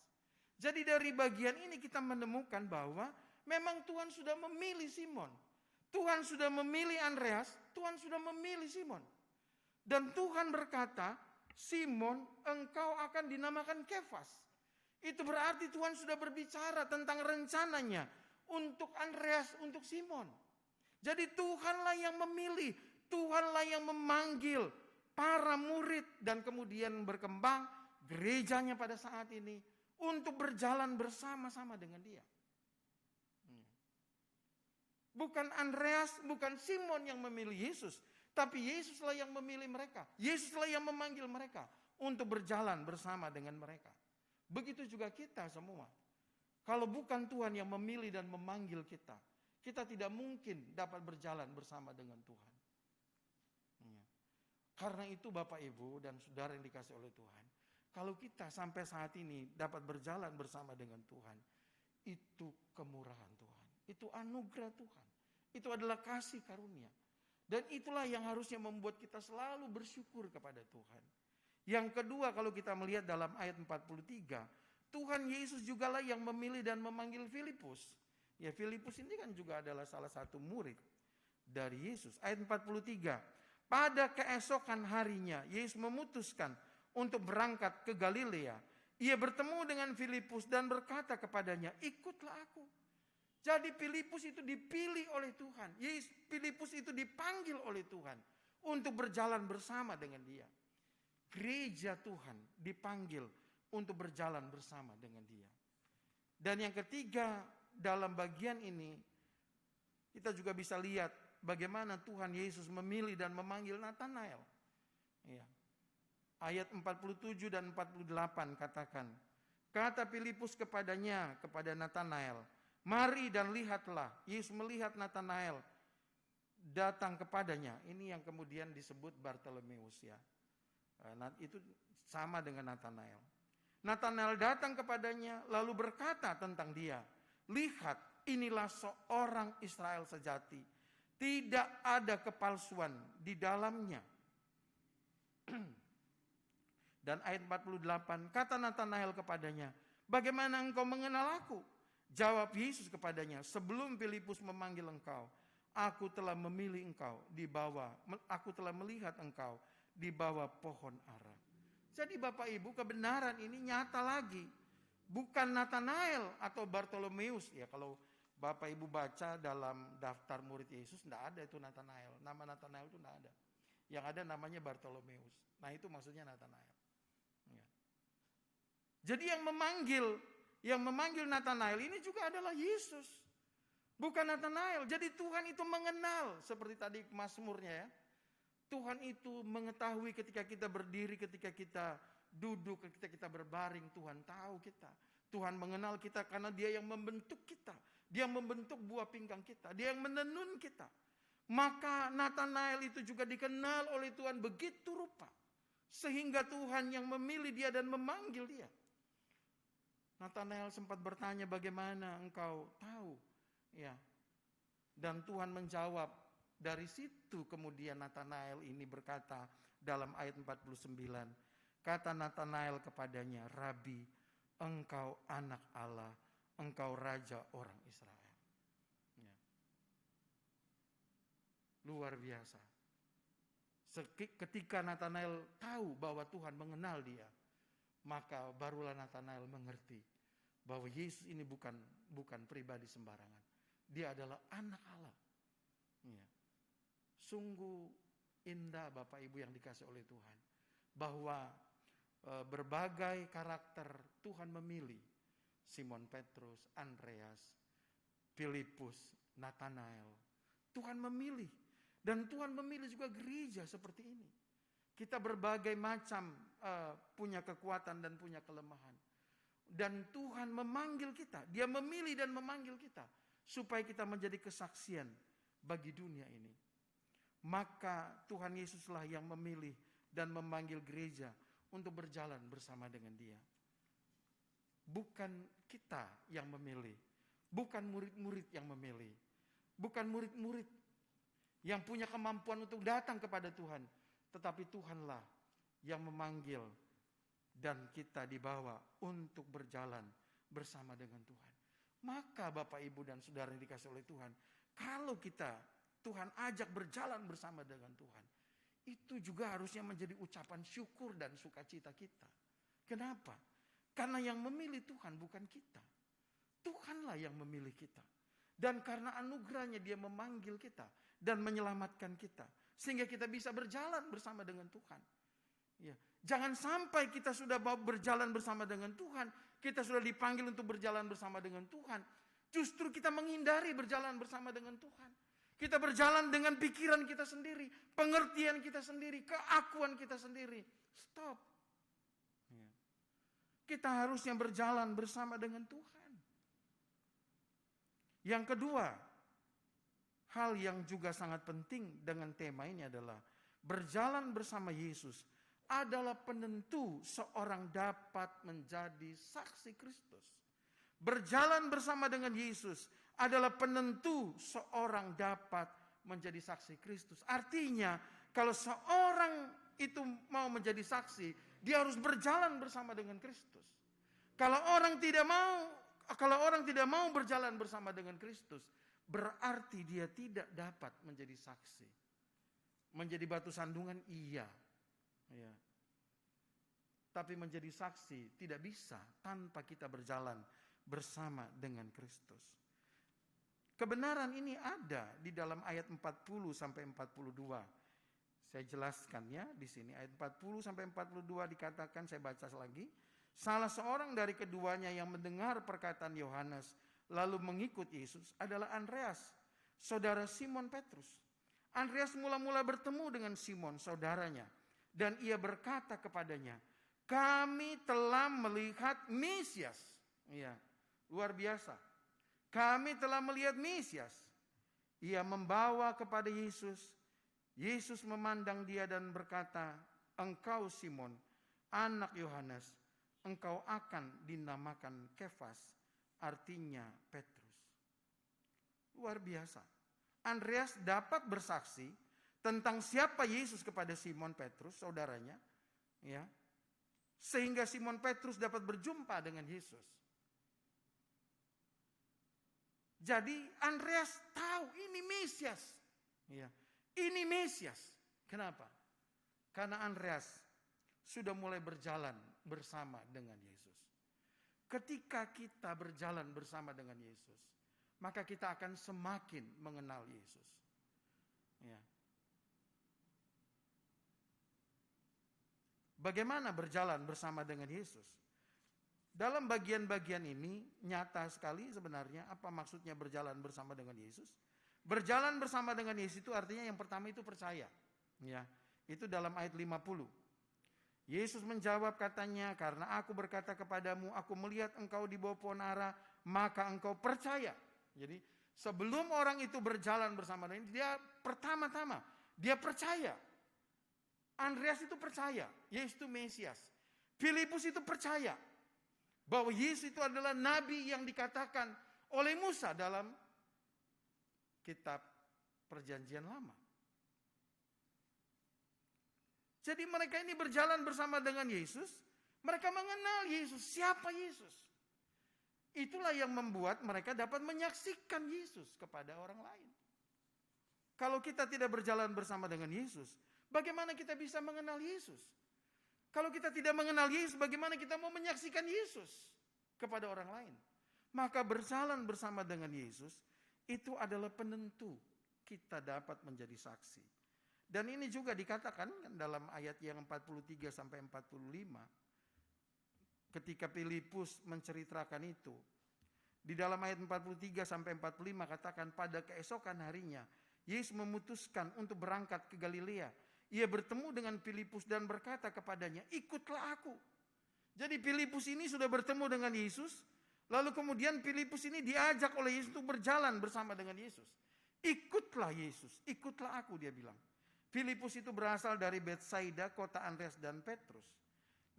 S2: Jadi dari bagian ini kita menemukan bahwa memang Tuhan sudah memilih Simon. Tuhan sudah memilih Andreas, Tuhan sudah memilih Simon. Dan Tuhan berkata, Simon engkau akan dinamakan Kefas. Itu berarti Tuhan sudah berbicara tentang rencananya untuk Andreas, untuk Simon. Jadi Tuhanlah yang memilih, Tuhanlah yang memanggil para murid dan kemudian berkembang gerejanya pada saat ini untuk berjalan bersama-sama dengan Dia. Bukan Andreas, bukan Simon yang memilih Yesus, tapi Yesuslah yang memilih mereka. Yesuslah yang memanggil mereka untuk berjalan bersama dengan mereka. Begitu juga kita semua. Kalau bukan Tuhan yang memilih dan memanggil kita, kita tidak mungkin dapat berjalan bersama dengan Tuhan. Karena itu Bapak Ibu dan saudara yang dikasih oleh Tuhan, Kalau kita sampai saat ini dapat berjalan bersama dengan Tuhan, itu kemurahan Tuhan, itu anugerah Tuhan, itu adalah kasih karunia. Dan itulah yang harusnya membuat kita selalu bersyukur kepada Tuhan. Yang kedua, kalau kita melihat dalam ayat 43, Tuhan Yesus jugalah yang memilih dan memanggil Filipus. Ya, Filipus ini kan juga adalah salah satu murid dari Yesus. Ayat 43, pada keesokan harinya Yesus memutuskan untuk berangkat ke Galilea. Ia bertemu dengan Filipus dan berkata kepadanya, ikutlah aku. Jadi Filipus itu dipilih oleh Tuhan. Filipus itu dipanggil oleh Tuhan untuk berjalan bersama dengan dia. Gereja Tuhan dipanggil untuk berjalan bersama dengan dia. Dan yang ketiga, dalam bagian ini kita juga bisa lihat bagaimana Tuhan Yesus memilih dan memanggil Natanael. Ya. Ayat 47 dan 48 katakan, kata Filipus kepadanya, kepada Natanael, mari dan lihatlah. Yesus melihat Natanael datang kepadanya. Ini yang kemudian disebut Bartolomeus, ya. Itu sama dengan Natanael. Natanael datang kepadanya lalu berkata tentang dia, lihat, inilah seorang Israel sejati. Tidak ada kepalsuan di dalamnya. Dan ayat 48, kata Natanael kepadanya, bagaimana engkau mengenal aku? Jawab Yesus kepadanya, sebelum Filipus memanggil engkau, aku telah memilih engkau aku telah melihat engkau di bawah pohon ara. Jadi Bapak Ibu, kebenaran ini nyata lagi. Bukan Natanael atau Bartolomeus. Ya, kalau Bapak Ibu baca dalam daftar murid Yesus, tidak ada itu Natanael. Nama Natanael itu tidak ada. Yang ada namanya Bartolomeus. Nah, itu maksudnya Natanael. Ya. Jadi yang memanggil Natanael ini juga adalah Yesus. Bukan Natanael. Jadi Tuhan itu mengenal. Seperti tadi Mazmurnya, ya. Tuhan itu mengetahui ketika kita berdiri, ketika kita duduk, ketika kita berbaring. Tuhan tahu kita. Tuhan mengenal kita karena dia yang membentuk kita. Dia yang membentuk buah pinggang kita. Dia yang menenun kita. Maka Natanael itu juga dikenal oleh Tuhan begitu rupa. Sehingga Tuhan yang memilih dia dan memanggil dia. Natanael sempat bertanya, bagaimana engkau tahu? Ya. Dan Tuhan menjawab, dari situ kemudian Natanael ini berkata dalam ayat 49. Kata Natanael kepadanya, Rabi, engkau anak Allah, engkau raja orang Israel. Ya. Luar biasa. Ketika Natanael tahu bahwa Tuhan mengenal dia, maka barulah Natanael mengerti bahwa Yesus ini bukan pribadi sembarangan. Dia adalah anak Allah. Ya. Sungguh indah Bapak Ibu yang dikasih oleh Tuhan. Bahwa berbagai karakter Tuhan memilih. Simon Petrus, Andreas, Filipus, Natanael. Tuhan memilih. Dan Tuhan memilih juga gereja seperti ini. Kita berbagai macam punya kekuatan dan punya kelemahan. Dan Tuhan memanggil kita. Dia memilih dan memanggil kita. Supaya kita menjadi kesaksian bagi dunia ini. Maka Tuhan Yesuslah yang memilih dan memanggil gereja untuk berjalan bersama dengan dia. Bukan kita yang memilih. Bukan murid-murid yang memilih. Bukan murid-murid yang punya kemampuan untuk datang kepada Tuhan. Tetapi Tuhanlah yang memanggil dan kita dibawa untuk berjalan bersama dengan Tuhan. Maka Bapak Ibu dan Saudara yang dikasih oleh Tuhan, kalau Tuhan ajak berjalan bersama dengan Tuhan, itu juga harusnya menjadi ucapan syukur dan sukacita kita. Kenapa? Karena yang memilih Tuhan bukan kita. Tuhanlah yang memilih kita. Dan karena anugerahnya dia memanggil kita dan menyelamatkan kita. Sehingga kita bisa berjalan bersama dengan Tuhan. Ya. Jangan sampai kita sudah berjalan bersama dengan Tuhan, kita sudah dipanggil untuk berjalan bersama dengan Tuhan, justru kita menghindari berjalan bersama dengan Tuhan. Kita berjalan dengan pikiran kita sendiri, pengertian kita sendiri, keakuan kita sendiri. Stop. Ya. Kita harusnya berjalan bersama dengan Tuhan. Yang kedua, hal yang juga sangat penting dengan tema ini adalah berjalan bersama Yesus adalah penentu seorang dapat menjadi saksi Kristus. Berjalan bersama dengan Yesus adalah penentu seorang dapat menjadi saksi Kristus. Artinya, kalau seorang itu mau menjadi saksi, dia harus berjalan bersama dengan Kristus. Kalau orang tidak mau berjalan bersama dengan Kristus, berarti dia tidak dapat menjadi saksi. Menjadi batu sandungan iya. Ya. Tapi menjadi saksi tidak bisa tanpa kita berjalan bersama dengan Kristus. Kebenaran ini ada di dalam ayat 40 sampai 42. Saya jelaskan ya di sini ayat 40 sampai 42 dikatakan, saya baca lagi. Salah seorang dari keduanya yang mendengar perkataan Yohanes lalu mengikut Yesus adalah Andreas, saudara Simon Petrus. Andreas mula-mula bertemu dengan Simon saudaranya dan ia berkata kepadanya, "Kami telah melihat Mesias." Iya, luar biasa. Kami telah melihat Mesias. Ia membawa kepada Yesus. Yesus memandang dia dan berkata, "Engkau Simon, anak Yohanes, engkau akan dinamakan Kefas," artinya Petrus. Luar biasa. Andreas dapat bersaksi tentang siapa Yesus kepada Simon Petrus, saudaranya, ya, sehingga Simon Petrus dapat berjumpa dengan Yesus. Jadi Andreas tahu ini Mesias, ya, ini Mesias. Kenapa? Karena Andreas sudah mulai berjalan bersama dengan Yesus. Ketika kita berjalan bersama dengan Yesus, maka kita akan semakin mengenal Yesus. Ya. Bagaimana berjalan bersama dengan Yesus? Dalam bagian-bagian ini nyata sekali sebenarnya apa maksudnya berjalan bersama dengan Yesus. Berjalan bersama dengan Yesus itu artinya yang pertama itu percaya. Ya, itu dalam ayat 50. Yesus menjawab katanya, "Karena aku berkata kepadamu, aku melihat engkau di bawah pohon ara, maka engkau percaya." Jadi sebelum orang itu berjalan bersama dengan dia, pertama-tama dia percaya. Andreas itu percaya, Yesus itu Mesias. Filipus itu percaya bahwa Yesus itu adalah nabi yang dikatakan oleh Musa dalam kitab Perjanjian Lama. Jadi mereka ini berjalan bersama dengan Yesus, mereka mengenal Yesus, siapa Yesus. Itulah yang membuat mereka dapat menyaksikan Yesus kepada orang lain. Kalau kita tidak berjalan bersama dengan Yesus, bagaimana kita bisa mengenal Yesus? Kalau kita tidak mengenal Yesus, bagaimana kita mau menyaksikan Yesus kepada orang lain? Maka berjalan bersama dengan Yesus itu adalah penentu kita dapat menjadi saksi. Dan ini juga dikatakan dalam ayat yang 43 sampai 45. Ketika Filipus menceritakan itu, di dalam ayat 43 sampai 45 katakan, pada keesokan harinya Yesus memutuskan untuk berangkat ke Galilea. Ia bertemu dengan Filipus dan berkata kepadanya, "Ikutlah aku." Jadi Filipus ini sudah bertemu dengan Yesus, lalu kemudian Filipus ini diajak oleh Yesus untuk berjalan bersama dengan Yesus. "Ikutlah Yesus, ikutlah aku," dia bilang. Filipus itu berasal dari Betsaida, kota Andreas dan Petrus.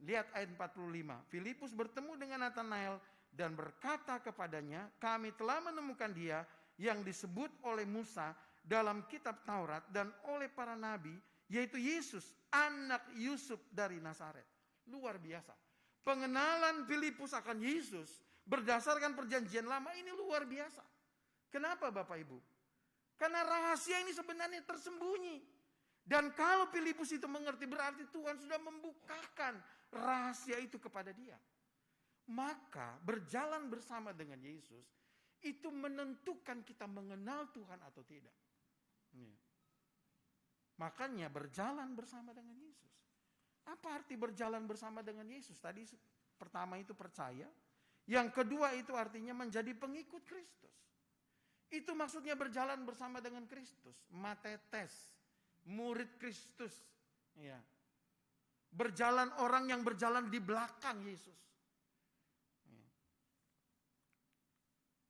S2: Lihat ayat 45. Filipus bertemu dengan Nathanael dan berkata kepadanya, "Kami telah menemukan dia yang disebut oleh Musa dalam kitab Taurat dan oleh para nabi, yaitu Yesus, anak Yusuf dari Nazaret." Luar biasa. Pengenalan Filipus akan Yesus berdasarkan Perjanjian Lama ini luar biasa. Kenapa Bapak Ibu? Karena rahasia ini sebenarnya tersembunyi. Dan kalau Filipus itu mengerti, berarti Tuhan sudah membukakan rahasia itu kepada dia. Maka berjalan bersama dengan Yesus itu menentukan kita mengenal Tuhan atau tidak. Makanya berjalan bersama dengan Yesus. Apa arti berjalan bersama dengan Yesus? Tadi pertama itu percaya. Yang kedua itu artinya menjadi pengikut Kristus. Itu maksudnya berjalan bersama dengan Kristus. Matetes, murid Kristus. Ya. Berjalan orang yang berjalan di belakang Yesus. Ya.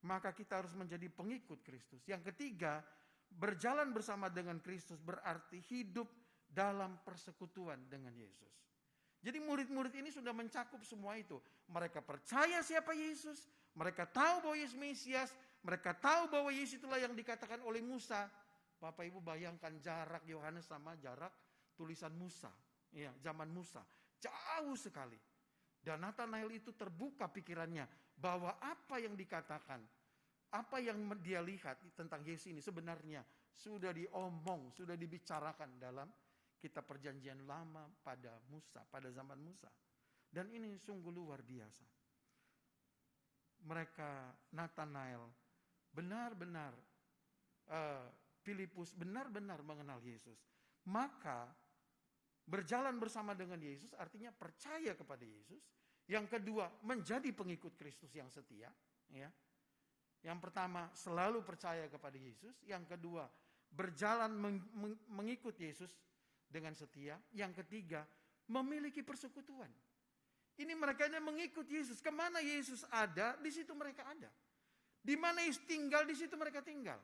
S2: Maka kita harus menjadi pengikut Kristus. Yang ketiga, berjalan bersama dengan Kristus berarti hidup dalam persekutuan dengan Yesus. Jadi murid-murid ini sudah mencakup semua itu. Mereka percaya siapa Yesus, mereka tahu bahwa Yesus Mesias, mereka tahu bahwa Yesus itulah yang dikatakan oleh Musa. Bapak Ibu bayangkan jarak Yohanes sama jarak tulisan Musa. Ya, zaman Musa. Jauh sekali. Dan Nathanael itu terbuka pikirannya bahwa apa yang dikatakan, apa yang dia lihat tentang Yesus ini sebenarnya sudah diomong, sudah dibicarakan dalam kitab Perjanjian Lama pada Musa, pada zaman Musa. Dan ini sungguh luar biasa. Mereka, Nathanael, benar-benar, Filipus benar-benar mengenal Yesus. Maka berjalan bersama dengan Yesus artinya percaya kepada Yesus. Yang kedua, menjadi pengikut Kristus yang setia. Ya. Yang pertama, selalu percaya kepada Yesus. Yang kedua, berjalan mengikut Yesus dengan setia. Yang ketiga, memiliki persekutuan. Ini mereka yang mengikut Yesus. Kemana Yesus ada, di situ mereka ada. Di mana Yesus tinggal, di situ mereka tinggal.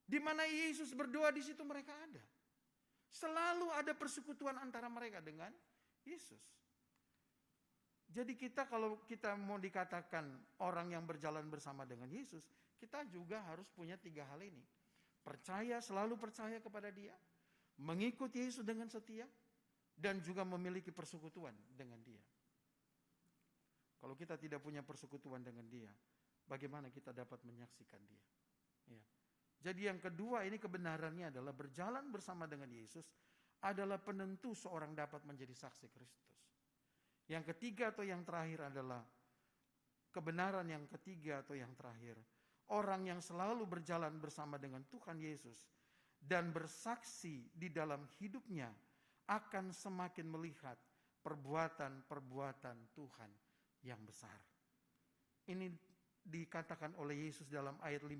S2: Di mana Yesus berdoa, di situ mereka ada. Selalu ada persekutuan antara mereka dengan Yesus. Jadi kita kalau kita mau dikatakan orang yang berjalan bersama dengan Yesus, kita juga harus punya 3 hal ini. Percaya, selalu percaya kepada Dia. Mengikuti Yesus dengan setia. Dan juga memiliki persekutuan dengan Dia. Kalau kita tidak punya persekutuan dengan Dia, bagaimana kita dapat menyaksikan Dia? Ya. Jadi yang kedua ini kebenarannya adalah berjalan bersama dengan Yesus adalah penentu seorang dapat menjadi saksi Kristus. Yang ketiga atau yang terakhir adalah kebenaran yang ketiga atau yang terakhir. Orang yang selalu berjalan bersama dengan Tuhan Yesus dan bersaksi di dalam hidupnya akan semakin melihat perbuatan-perbuatan Tuhan yang besar. Ini dikatakan oleh Yesus dalam ayat 50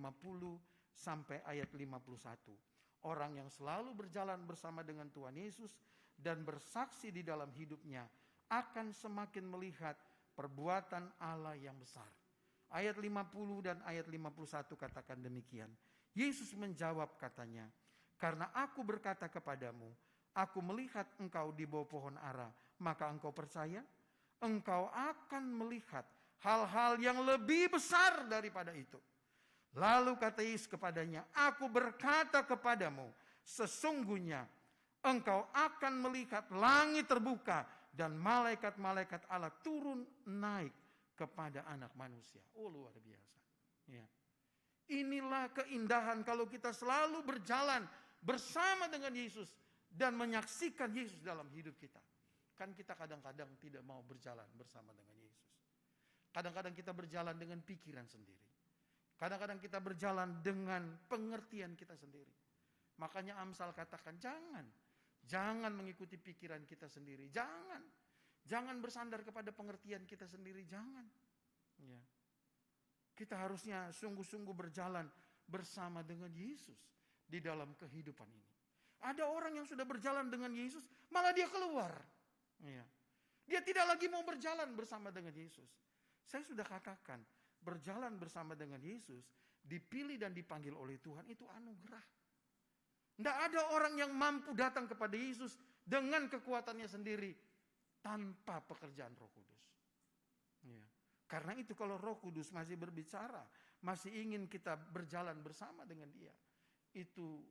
S2: sampai ayat 51. Orang yang selalu berjalan bersama dengan Tuhan Yesus dan bersaksi di dalam hidupnya akan semakin melihat perbuatan Allah yang besar. Ayat 50 dan ayat 51 katakan demikian. Yesus menjawab katanya, "Karena aku berkata kepadamu, aku melihat engkau di bawah pohon ara, maka engkau percaya? Engkau akan melihat hal-hal yang lebih besar daripada itu." Lalu kata Yesus kepadanya, "Aku berkata kepadamu, sesungguhnya engkau akan melihat langit terbuka dan malaikat-malaikat Allah turun naik kepada anak manusia." Oh, luar biasa. Ya. Inilah keindahan kalau kita selalu berjalan bersama dengan Yesus dan menyaksikan Yesus dalam hidup kita. Kan kita kadang-kadang tidak mau berjalan bersama dengan Yesus. Kadang-kadang kita berjalan dengan pikiran sendiri. Kadang-kadang kita berjalan dengan pengertian kita sendiri. Makanya Amsal katakan jangan mengikuti pikiran kita sendiri. Jangan bersandar kepada pengertian kita sendiri. Jangan. Ya. Kita harusnya sungguh-sungguh berjalan bersama dengan Yesus di dalam kehidupan ini. Ada orang yang sudah berjalan dengan Yesus, malah dia keluar. Ya. Dia tidak lagi mau berjalan bersama dengan Yesus. Saya sudah katakan, berjalan bersama dengan Yesus, dipilih dan dipanggil oleh Tuhan, itu anugerah. Tidak ada orang yang mampu datang kepada Yesus dengan kekuatannya sendiri, tanpa pekerjaan Roh Kudus. Ya. Karena itu kalau Roh Kudus masih berbicara, masih ingin kita berjalan bersama dengan Dia, itu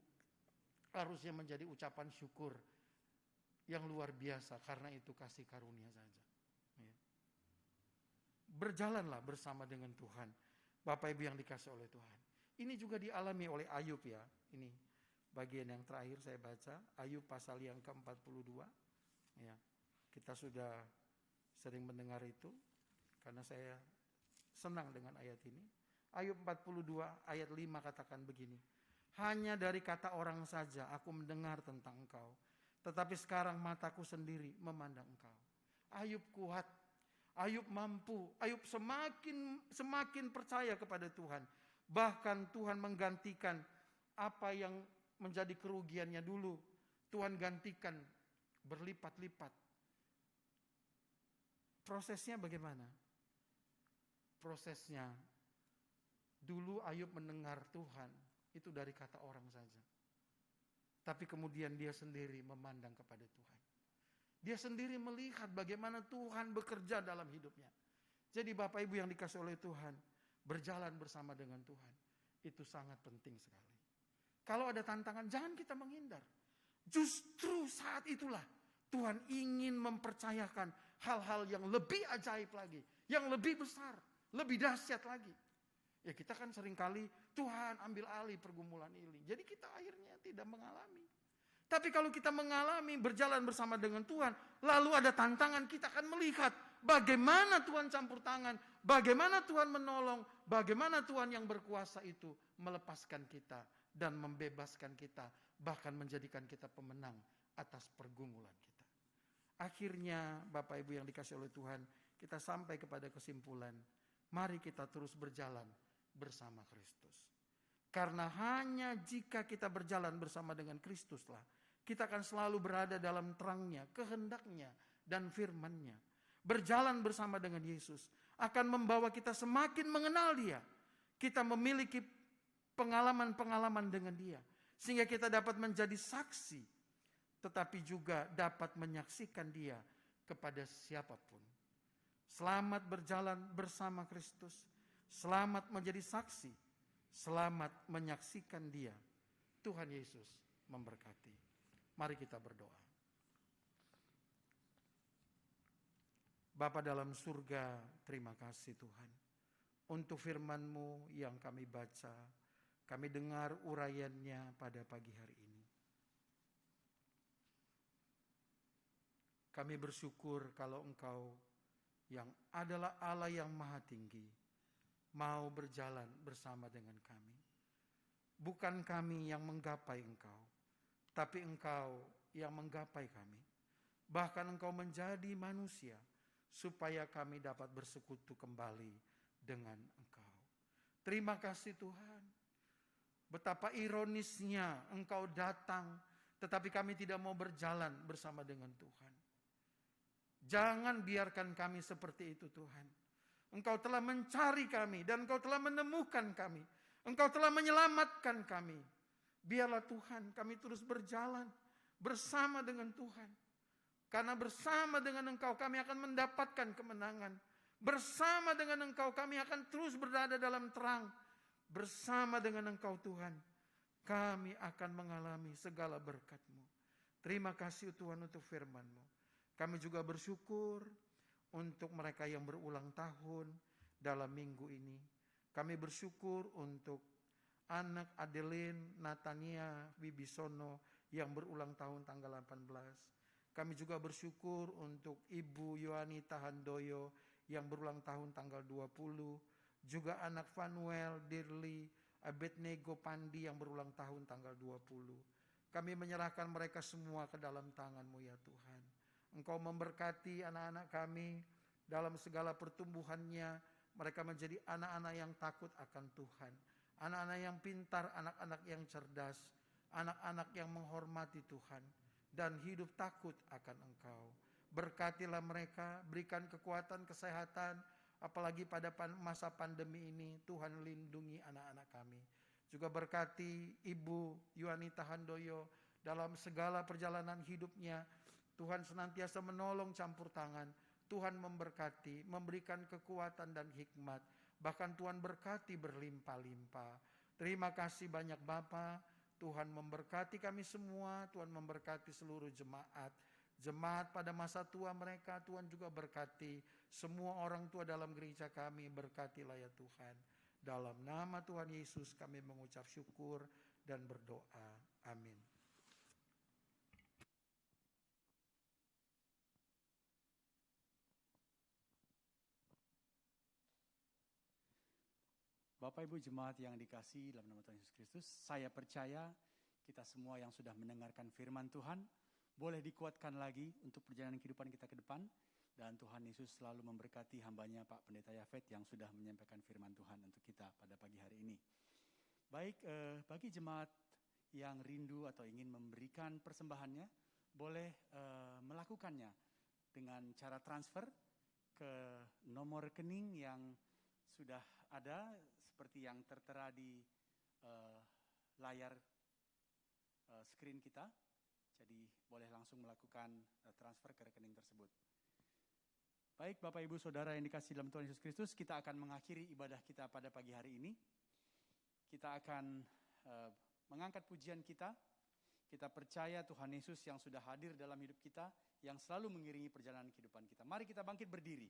S2: harusnya menjadi ucapan syukur yang luar biasa, karena itu kasih karunia saja. Ya. Berjalanlah bersama dengan Tuhan, Bapak Ibu yang dikasihi oleh Tuhan. Ini juga dialami oleh Ayub ya. Ini bagian yang terakhir saya baca, Ayub pasal yang ke-42. Ya. Kita sudah sering mendengar itu, karena saya senang dengan ayat ini. Ayub 42 ayat 5 katakan begini, "Hanya dari kata orang saja aku mendengar tentang engkau, tetapi sekarang mataku sendiri memandang engkau." Ayub kuat, Ayub mampu, Ayub semakin percaya kepada Tuhan. Bahkan Tuhan menggantikan apa yang menjadi kerugiannya dulu, Tuhan gantikan berlipat-lipat. Prosesnya bagaimana? Prosesnya dulu Ayub mendengar Tuhan itu dari kata orang saja. Tapi kemudian dia sendiri memandang kepada Tuhan. Dia sendiri melihat bagaimana Tuhan bekerja dalam hidupnya. Jadi Bapak Ibu yang dikasih oleh Tuhan, berjalan bersama dengan Tuhan, itu sangat penting sekali. Kalau ada tantangan, jangan kita menghindar. Justru saat itulah Tuhan ingin mempercayakan hal-hal yang lebih ajaib lagi, yang lebih besar, lebih dahsyat lagi. Ya kita kan seringkali Tuhan ambil alih pergumulan ini. Jadi kita akhirnya tidak mengalami. Tapi kalau kita mengalami berjalan bersama dengan Tuhan, lalu ada tantangan, kita akan melihat bagaimana Tuhan campur tangan, bagaimana Tuhan menolong, bagaimana Tuhan yang berkuasa itu melepaskan kita dan membebaskan kita, bahkan menjadikan kita pemenang atas pergumulan kita. Akhirnya Bapak Ibu yang dikasih oleh Tuhan, kita sampai kepada kesimpulan, mari kita terus berjalan bersama Kristus. Karena hanya jika kita berjalan bersama dengan Kristuslah, kita akan selalu berada dalam terangnya, kehendaknya, dan firman-Nya. Berjalan bersama dengan Yesus akan membawa kita semakin mengenal Dia. Kita memiliki pengalaman-pengalaman dengan Dia. Sehingga kita dapat menjadi saksi, tetapi juga dapat menyaksikan Dia kepada siapapun. Selamat berjalan bersama Kristus. Selamat menjadi saksi. Selamat menyaksikan Dia. Tuhan Yesus memberkati. Mari kita berdoa. Bapa dalam surga, terima kasih Tuhan. Untuk firman-Mu yang kami baca, kami dengar uraiannya pada pagi hari ini. Kami bersyukur kalau Engkau yang adalah Allah yang maha tinggi, mau berjalan bersama dengan kami. Bukan kami yang menggapai Engkau, tapi Engkau yang menggapai kami. Bahkan Engkau menjadi manusia, supaya kami dapat bersekutu kembali dengan Engkau. Terima kasih Tuhan. Betapa ironisnya Engkau datang, tetapi kami tidak mau berjalan bersama dengan Tuhan. Jangan biarkan kami seperti itu Tuhan. Engkau telah mencari kami dan Engkau telah menemukan kami. Engkau telah menyelamatkan kami. Biarlah Tuhan kami terus berjalan bersama dengan Tuhan. Karena bersama dengan Engkau kami akan mendapatkan kemenangan. Bersama dengan Engkau kami akan terus berada dalam terang. Bersama dengan Engkau Tuhan, kami akan mengalami segala berkat-Mu. Terima kasih Tuhan untuk firman-Mu. Kami juga bersyukur untuk mereka yang berulang tahun dalam minggu ini. Kami bersyukur untuk anak Adeline Natania Wibisono yang berulang tahun tanggal 18. Kami juga bersyukur untuk Ibu Yohanita Handoyo yang berulang tahun tanggal 20. Juga anak Fanuel Dirli Abednego Pandi yang berulang tahun tanggal 20. Kami menyerahkan mereka semua ke dalam tangan-Mu ya Tuhan. Engkau memberkati anak-anak kami dalam segala pertumbuhannya. Mereka menjadi anak-anak yang takut akan Tuhan. Anak-anak yang pintar, anak-anak yang cerdas, anak-anak yang menghormati Tuhan dan hidup takut akan Engkau. Berkatilah mereka, berikan kekuatan, kesehatan, apalagi pada masa pandemi ini. Tuhan lindungi anak-anak kami. Juga berkati Ibu Yohanita Handoyo dalam segala perjalanan hidupnya. Tuhan senantiasa menolong campur tangan. Tuhan memberkati, memberikan kekuatan dan hikmat. Bahkan Tuhan berkati berlimpah-limpah. Terima kasih banyak Bapa. Tuhan memberkati kami semua. Tuhan memberkati seluruh jemaat. Jemaat pada masa tua mereka, Tuhan juga berkati. Semua orang tua dalam gereja kami, berkatilah ya Tuhan. Dalam nama Tuhan Yesus kami mengucap syukur dan berdoa. Amin.
S1: Bapak Ibu jemaat yang dikasihi dalam nama Tuhan Yesus Kristus, saya percaya kita semua yang sudah mendengarkan firman Tuhan, boleh dikuatkan lagi untuk perjalanan kehidupan kita ke depan. Dan Tuhan Yesus selalu memberkati hambanya Pak Pendeta Yafet yang sudah menyampaikan firman Tuhan untuk kita pada pagi hari ini. Baik, bagi jemaat yang rindu atau ingin memberikan persembahannya, boleh melakukannya dengan cara transfer ke nomor rekening yang sudah ada seperti yang tertera di layar screen kita. Jadi boleh langsung melakukan transfer ke rekening tersebut. Baik Bapak Ibu Saudara yang dikasihi dalam Tuhan Yesus Kristus, kita akan mengakhiri ibadah kita pada pagi hari ini. Kita akan mengangkat pujian kita. Kita percaya Tuhan Yesus yang sudah hadir dalam hidup kita, yang selalu mengiringi perjalanan kehidupan kita. Mari kita bangkit berdiri.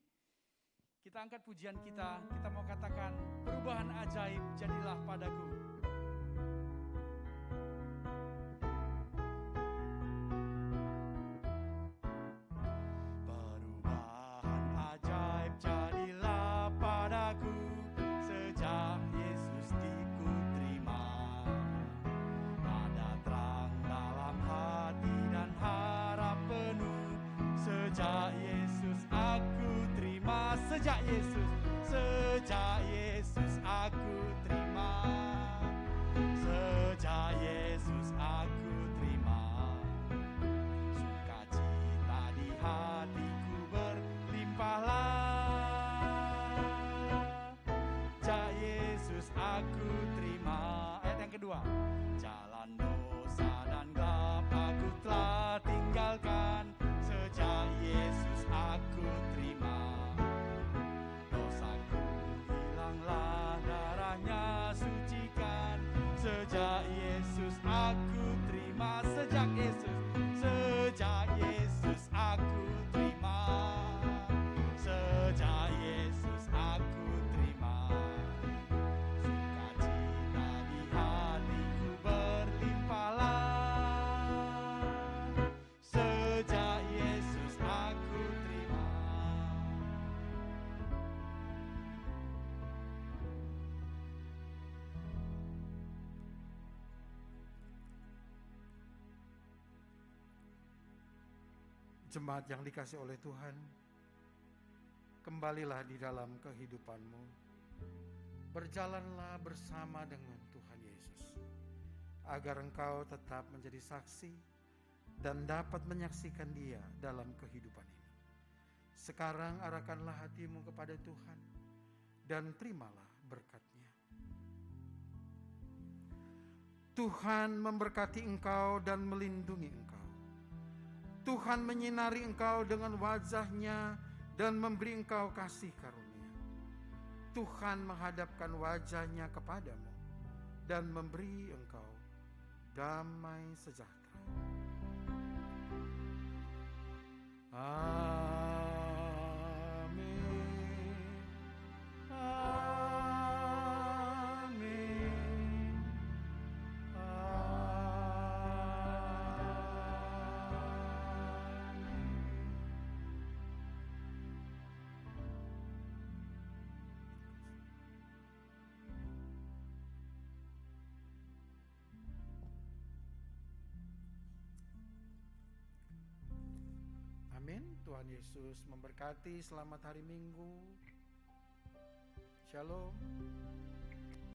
S1: Kita angkat pujian kita mau katakan, perubahan ajaib jadilah padaku. Perubahan ajaib jadilah padaku, sejak Yesus ku terima. Ada terang dalam hati dan harap penuh, sejak Yesus aku terima. Sejak Yesus aku terima. Sejak Yesus aku terima. Sukacita di hatiku berlimpahlah. Sejak Yesus aku terima. Ayat yang kedua. Jalan dosa dan gelap aku telah tinggalkan. Sejak Yesus aku terima. Dosaku hilanglah, darahnya sucikan. Sejak Yesus aku terima. Sejak Yesus aku terima. Sejak Yesus aku terima. Sukacita di hatiku berlimpahlah. Sejak Yesus aku terima.
S2: Jemaat yang dikasih oleh Tuhan, kembalilah di dalam kehidupanmu. Berjalanlah bersama dengan Tuhan Yesus, agar engkau tetap menjadi saksi dan dapat menyaksikan Dia dalam kehidupan ini. Sekarang arahkanlah hatimu kepada Tuhan dan terimalah berkat-Nya. Tuhan memberkati engkau dan melindungi engkau. Tuhan menyinari engkau dengan wajah-Nya dan memberi engkau kasih karunia. Tuhan menghadapkan wajah-Nya kepadamu dan memberi engkau damai sejahtera. Amin. Amin. Amin. Tuhan Yesus memberkati. Selamat hari Minggu. Shalom.